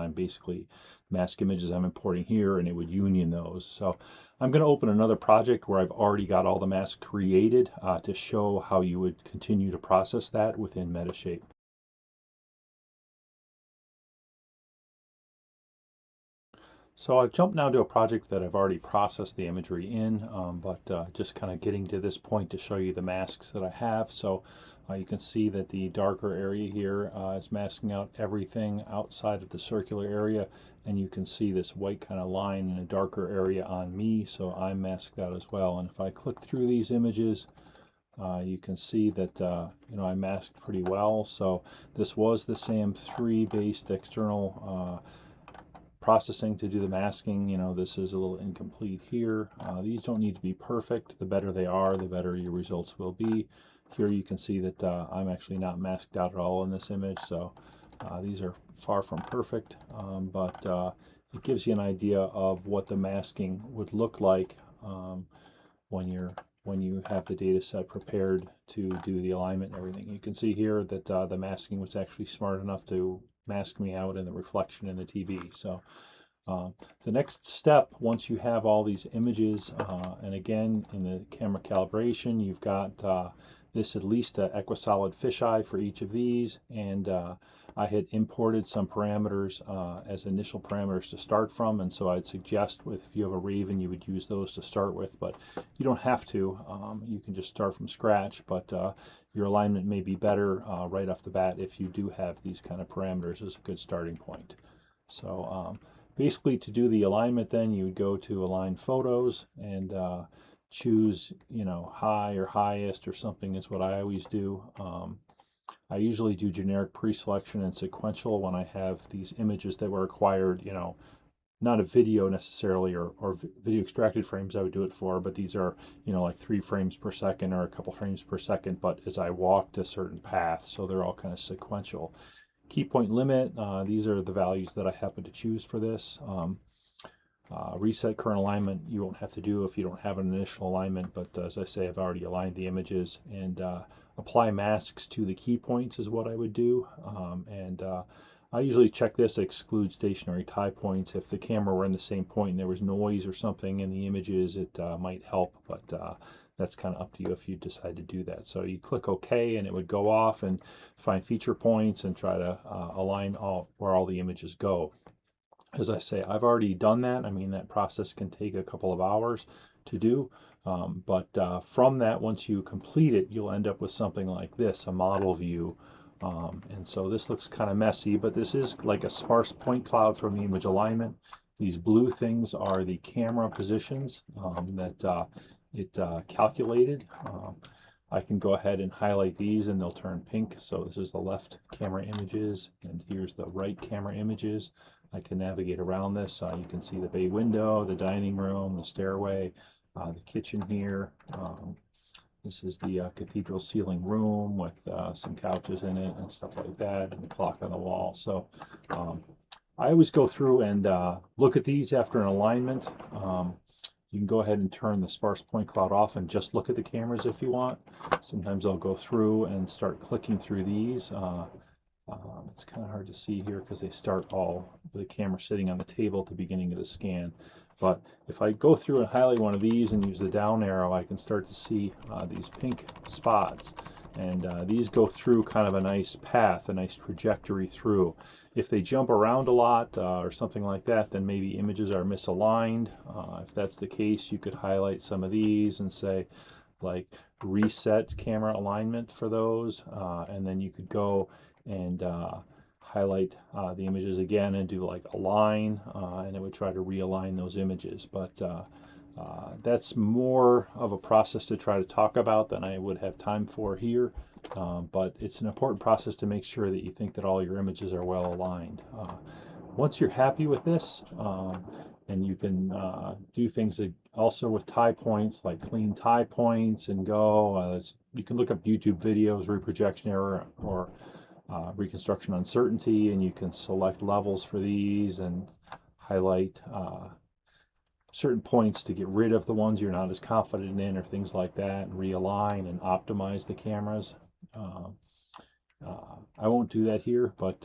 mask images I'm importing here, and it would union those. So I'm going to open another project where I've already got all the masks created to show how you would continue to process that within Metashape. So I've jumped now to a project that I've already processed the imagery in, but just kind of getting to this point to show you the masks that I have. So you can see that the darker area here is masking out everything outside of the circular area, and you can see this white kind of line in a darker area on me, so I'm masked out as well. And if I click through these images, you can see that I masked pretty well. So this was the SAM3 based external processing to do the masking. This is a little incomplete here. These don't need to be perfect. The better they are, the better your results will be. Here you can see that I'm actually not masked out at all in this image, so these are far from perfect, but it gives you an idea of what the masking would look like when you have the data set prepared to do the alignment and everything. You can see here that the masking was actually smart enough to mask me out in the reflection in the TV. So the next step, once you have all these images, and again in the camera calibration, you've got this at least equisolid fisheye for each of these, and I had imported some parameters as initial parameters to start from, and so I'd suggest if you have a Raven, you would use those to start with, but you don't have to. You can just start from scratch, but your alignment may be better right off the bat if you do have these kind of parameters as a good starting point. So basically, to do the alignment, then you would go to Align Photos and choose high or highest or something is what I always do. I usually do generic pre-selection and sequential when I have these images that were acquired, not a video necessarily or video extracted frames I would do it for, but these are like 3 frames per second or a couple frames per second, but as I walked a certain path, so they're all kind of sequential. Key point limit, these are the values that I happen to choose for this. Reset current alignment you won't have to do if you don't have an initial alignment, but as I say, I've already aligned the images. And apply masks to the key points is what I would do. I usually check this, exclude stationary tie points. If the camera were in the same point and there was noise or something in the images, it might help, but that's kind of up to you if you decide to do that. So you click OK, and it would go off and find feature points and try to align where all the images go. As I say, I've already done that. I mean, that process can take a couple of hours to do, but from that, once you complete it, you'll end up with something like this, a model view. And so this looks kind of messy, but this is like a sparse point cloud from the image alignment. These blue things are the camera positions that it calculated. I can go ahead and highlight these and they'll turn pink. So this is the left camera images, and here's the right camera images. I can navigate around this. You can see the bay window, the dining room, the stairway, the kitchen here. This is the cathedral ceiling room with some couches in it and stuff like that, and the clock on the wall. So I always go through and look at these after an alignment. You can go ahead and turn the sparse point cloud off and just look at the cameras if you want. Sometimes I'll go through and start clicking through these. It's kind of hard to see here because they start all with the camera sitting on the table at the beginning of the scan. But if I go through and highlight one of these and use the down arrow, I can start to see these pink spots. And these go through kind of a nice path, a nice trajectory through. If they jump around a lot or something like that, then maybe images are misaligned. If that's the case, you could highlight some of these and say, like, reset camera alignment for those, and then you could go and highlight the images again and do like align, and it would try to realign those images. But that's more of a process to try to talk about than I would have time for here. But it's an important process to make sure that you think that all your images are well aligned. Once you're happy with this, and you can do things that also with tie points, like clean tie points and go. You can look up YouTube videos, reprojection error, or reconstruction uncertainty, and you can select levels for these and highlight certain points to get rid of the ones you're not as confident in or things like that, and realign and optimize the cameras. I won't do that here, but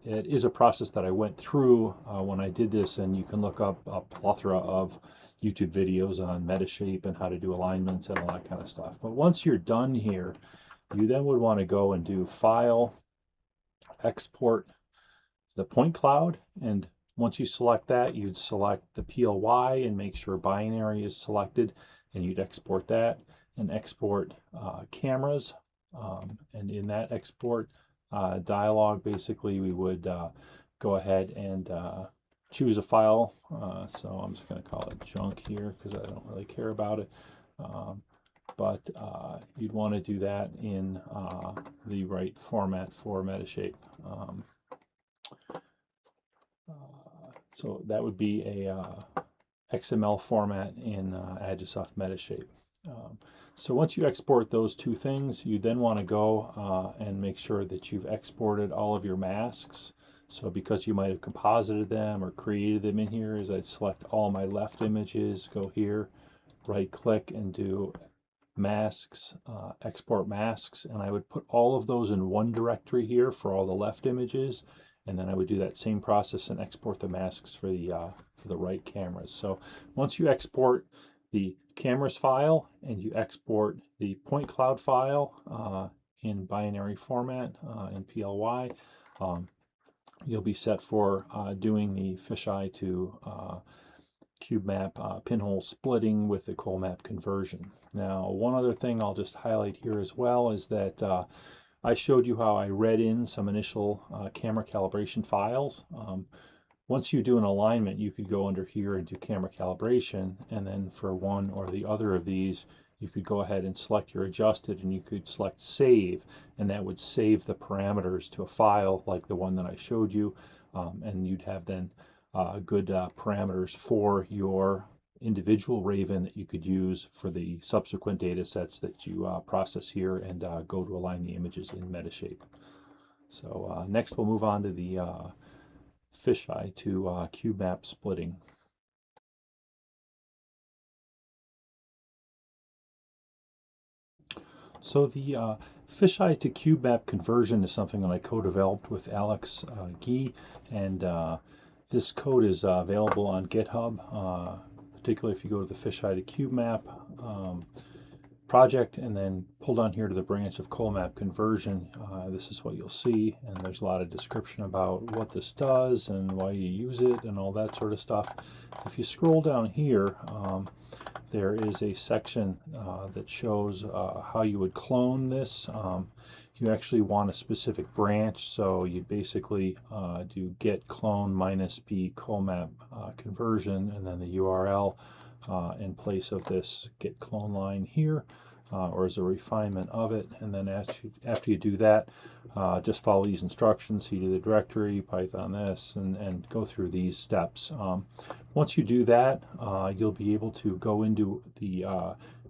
it is a process that I went through when I did this, and you can look up a plethora of YouTube videos on Metashape and how to do alignments and all that kind of stuff. But once you're done here, you then would want to go and do File, Export the point cloud, and once you select that, you'd select the PLY and make sure binary is selected, and you'd export that and export cameras. And in that export dialog, basically we would go ahead and choose a file. So I'm just going to call it junk here because I don't really care about it. But you'd want to do that in the right format for Metashape. So that would be a XML format in Agisoft Metashape. So once you export those two things, you then want to go and make sure that you've exported all of your masks. So because you might have composited them or created them in here, is I'd select all my left images, go here, right click and do masks, export masks, and I would put all of those in one directory here for all the left images, and then I would do that same process and export the masks for the right cameras. So once you export the cameras file and you export the point cloud file in binary format in PLY, you'll be set for doing the Fisheye-to-Cubemap pinhole splitting with the Cubemap conversion. Now, one other thing I'll just highlight here as well is that I showed you how I read in some initial camera calibration files. Once you do an alignment, you could go under here and do camera calibration, and then for one or the other of these, you could go ahead and select your adjusted, and you could select save, and that would save the parameters to a file like the one that I showed you, and you'd have then good parameters for your individual Raven that you could use for the subsequent data sets that you process here and go to align the images in Metashape. So next we'll move on to the Fisheye-to-Cubemap splitting. So the Fisheye-to-Cubemap conversion is something that I co-developed with Alex Guy, and this code is available on GitHub, particularly if you go to the Fisheye-to-Cubemap project and then pull down here to the branch of Cubemap conversion. This is what you'll see, and there's a lot of description about what this does and why you use it and all that sort of stuff. If you scroll down here, there is a section that shows how you would clone this. You actually want a specific branch, so you basically do get clone -p Cubemap conversion, and then the URL in place of this get clone line here, or as a refinement of it. And then after you do that, just follow these instructions, cd the directory, Python this, and go through these steps. Once you do that, you'll be able to go into the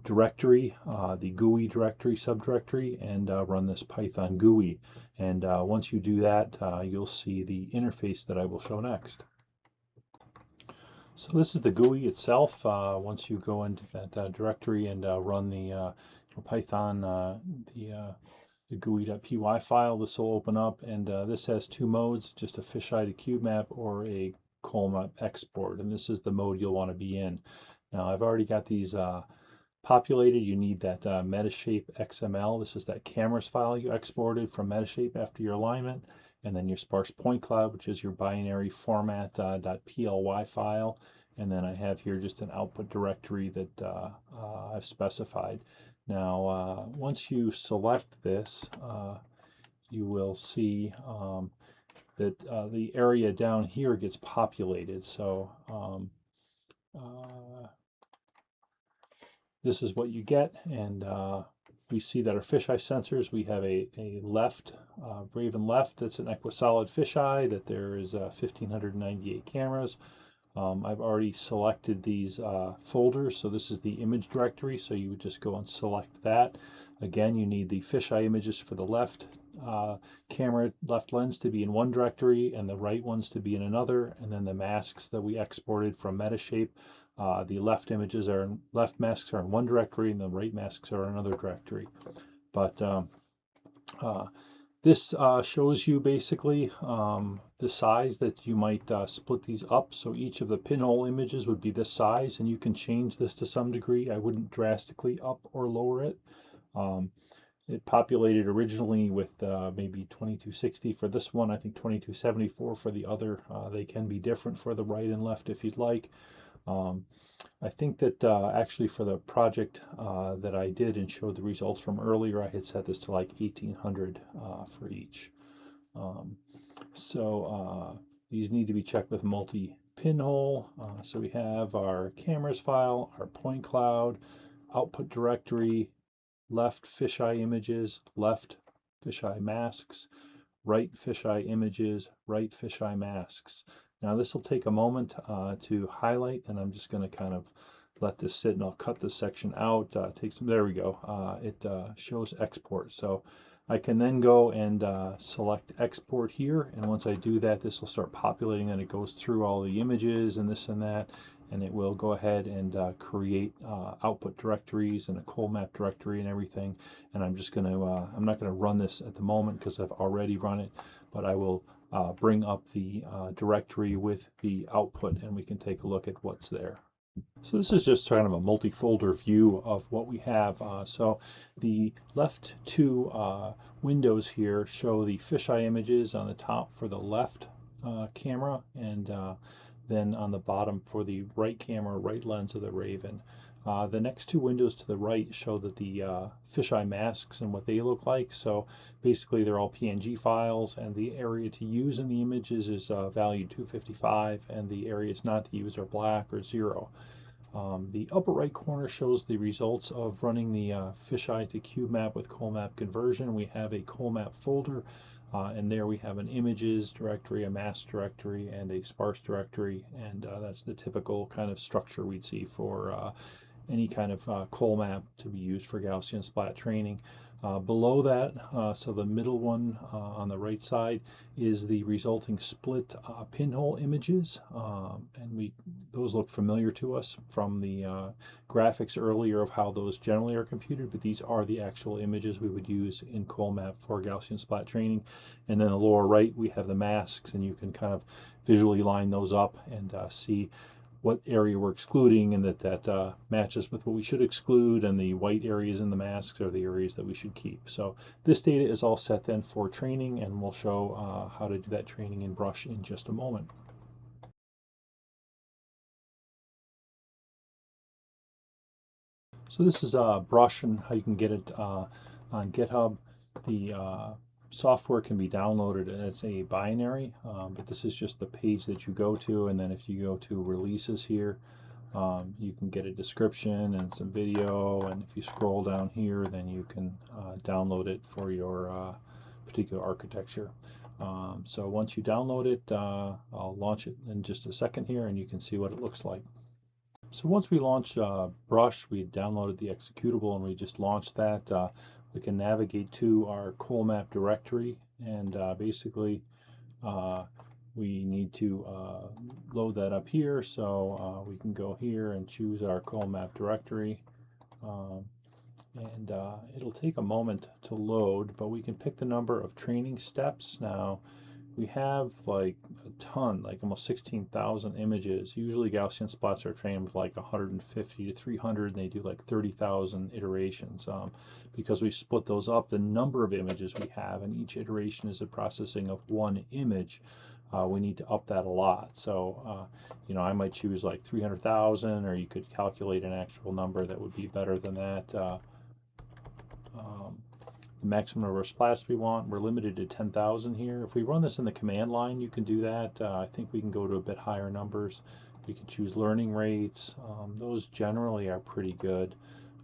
directory, the GUI directory, subdirectory, and run this Python GUI. And once you do that, you'll see the interface that I will show next. So this is the GUI itself. Once you go into that directory and run the Python, the the GUI.py file. This will open up, and this has two modes, just a Fisheye-to-Cubemap or a Colmap export, and this is the mode you'll want to be in. Now I've already got these populated. You need that Metashape XML. This is that cameras file you exported from Metashape after your alignment, and then your sparse point cloud, which is your binary format .ply file, and then I have here just an output directory that I've specified. Now once you select this, you will see that the area down here gets populated. So this is what you get, and we see that our fisheye sensors, we have a left, Raven left, that's an equisolid fisheye, that there is 1,598 cameras. I've already selected these folders, so this is the image directory, so you would just go and select that. Again, you need the fisheye images for the left camera, left lens to be in one directory, and the right ones to be in another, and then the masks that we exported from Metashape. The left masks are in one directory, and the right masks are in another directory. But this shows you basically the size that you might split these up. So each of the pinhole images would be this size, and you can change this to some degree. I wouldn't drastically up or lower it. It populated originally with maybe 2260 for this one. I think 2274 for the other. They can be different for the right and left if you'd like. I think that actually for the project that I did and showed the results from earlier, I had set this to like 1800 for each. These need to be checked with multi-pinhole. So we have our cameras file, our point cloud, output directory, left fisheye images, left fisheye masks, right fisheye images, right fisheye masks. Now this will take a moment to highlight, and I'm just going to kind of let this sit, and I'll cut this section out. There we go. It shows export. So I can then go and select export here, and once I do that, this will start populating, and it goes through all the images and this and that, and it will go ahead and create output directories and a Colmap directory and everything. And I'm just going to, I'm not going to run this at the moment because I've already run it, but I will bring up the directory with the output, and we can take a look at what's there. So this is just kind of a multi-folder view of what we have. So the left two windows here show the fisheye images on the top for the left camera, and then on the bottom for the right camera, right lens of the Raven. The next two windows to the right show that the fisheye masks and what they look like. So basically they're all PNG files, and the area to use in the images is valued 255, and the areas not to use are black or 0. The upper right corner shows the results of running the Fisheye-to-Cubemap with Colmap conversion. We have a Colmap folder, and there we have an images directory, a mask directory, and a sparse directory, and that's the typical kind of structure we'd see for any kind of Colmap to be used for Gaussian Splat training. Below that, so the middle one on the right side, is the resulting split pinhole images, and those look familiar to us from the graphics earlier of how those generally are computed, but these are the actual images we would use in Colmap for Gaussian Splat training. And then the lower right, we have the masks, and you can kind of visually line those up and see what area we're excluding, and that matches with what we should exclude, and the white areas in the masks are the areas that we should keep. So this data is all set then for training, and we'll show how to do that training in Brush in just a moment. So this is Brush and how you can get it on GitHub. The software can be downloaded as a binary, but this is just the page that you go to, and then if you go to releases here, you can get a description and some video, and if you scroll down here, then you can download it for your particular architecture. So once you download it, I'll launch it in just a second here, and you can see what it looks like. So once we launched Brush, we downloaded the executable, and we just launched that. We can navigate to our Colmap directory, and basically we need to load that up here. So we can go here and choose our Colmap directory, and it'll take a moment to load, but we can pick the number of training steps. Now we have like a ton, like almost 16,000 images. Usually Gaussian splats are trained with like 150 to 300, and they do like 30,000 iterations. Because we split those up, the number of images we have, and each iteration is a processing of one image. We need to up that a lot. So, I might choose like 300,000, or you could calculate an actual number that would be better than that. The maximum number of splats we want, we're limited to 10,000 here. If we run this in the command line, you can do that. I think we can go to a bit higher numbers. We can choose learning rates. Those generally are pretty good.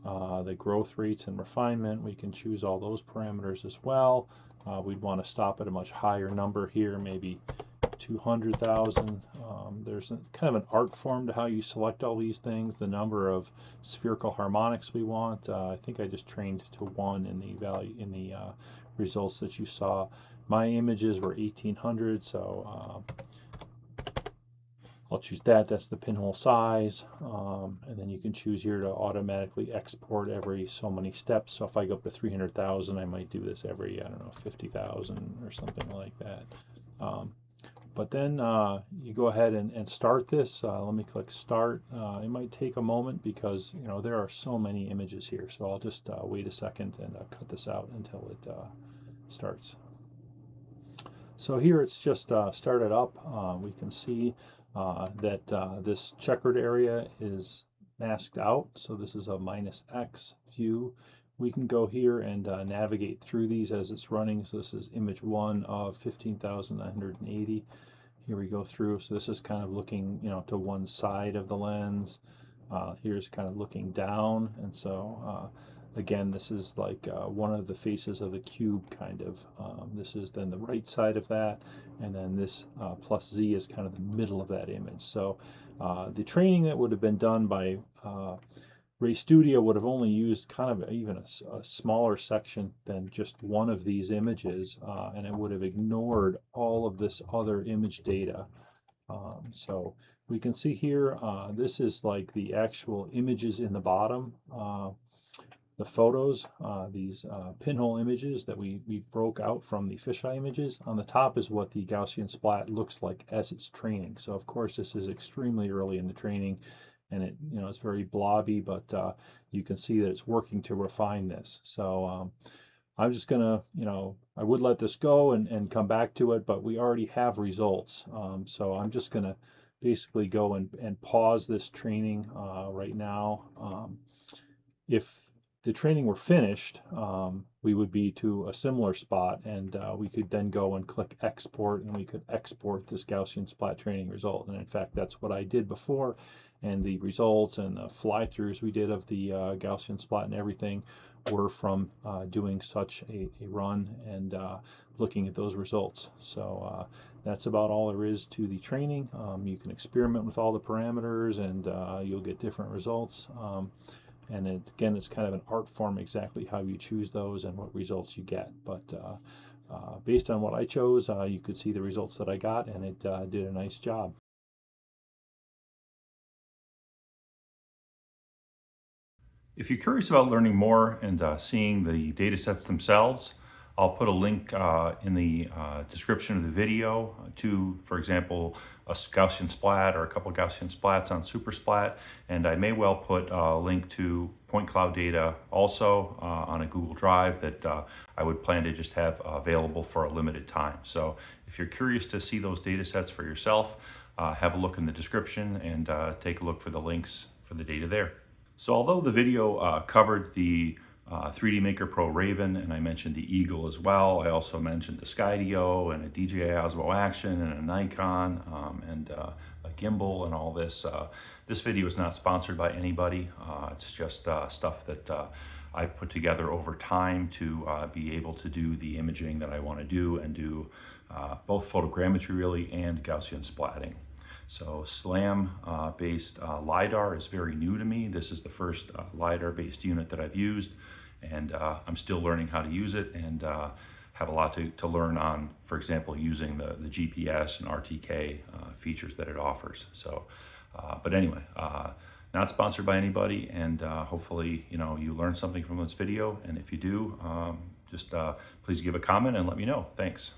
The growth rates and refinement, we can choose all those parameters as well. We'd want to stop at a much higher number here, maybe 200,000. There's kind of an art form to how you select all these things. The number of spherical harmonics we want. I think I just trained to 1 in the value in the results that you saw. My images were 1800, so I'll choose that. That's the pinhole size, and then you can choose here to automatically export every so many steps. So if I go up to 300,000, I might do this every, I don't know, 50,000 or something like that. But then you go ahead and start this. Let me click start. It might take a moment because there are so many images here. So I'll just wait a second and cut this out until it starts. So here it's just started up. We can see that this checkered area is masked out. So this is a -X view. We can go here and navigate through these as it's running. So this is image 1 of 15,980. Here we go through. So this is kind of looking, to one side of the lens. Here's kind of looking down. And so again, this is like one of the faces of the cube, kind of. This is then the right side of that, and then this plus Z is kind of the middle of that image. So the training that would have been done by RayStudio would have only used kind of even a smaller section than just one of these images, and it would have ignored all of this other image data. So we can see here, this is like the actual images in the bottom. The photos, these pinhole images that we broke out from the fisheye images. On the top is what the Gaussian splat looks like as it's training. So of course this is extremely early in the training, and it's very blobby, but you can see that it's working to refine this. So I'm just gonna, I would let this go and come back to it, but we already have results. So I'm just gonna basically go and pause this training right now. If the training were finished, we would be to a similar spot, and we could then go and click export, and we could export this Gaussian Splat training result. And in fact, that's what I did before, and the results and the fly-throughs we did of the Gaussian Splat and everything were from doing such a run and looking at those results. So that's about all there is to the training. You can experiment with all the parameters, and you'll get different results. And again, it's kind of an art form exactly how you choose those and what results you get. But based on what I chose, you could see the results that I got, and it did a nice job. If you're curious about learning more and seeing the data sets themselves, I'll put a link in the description of the video to, for example, a Gaussian Splat or a couple Gaussian Splats on SuperSplat, and I may well put a link to point cloud data also on a Google Drive that I would plan to just have available for a limited time. So if you're curious to see those data sets for yourself, have a look in the description and take a look for the links for the data there. So although the video covered the 3D Maker Pro Raven, and I mentioned the Eagle as well, I also mentioned the Skydio and a DJI Osmo Action and a Nikon and a gimbal and all this. This video is not sponsored by anybody. It's just stuff that I've put together over time to be able to do the imaging that I want to do and do both photogrammetry really and Gaussian splatting. So SLAM-based Lidar is very new to me. This is the first Lidar-based unit that I've used, and I'm still learning how to use it and have a lot to learn on, for example, using the GPS and RTK features that it offers. So, but anyway, Not sponsored by anybody, and hopefully, you know, you learned something from this video. And if you do, just please give a comment and let me know. Thanks.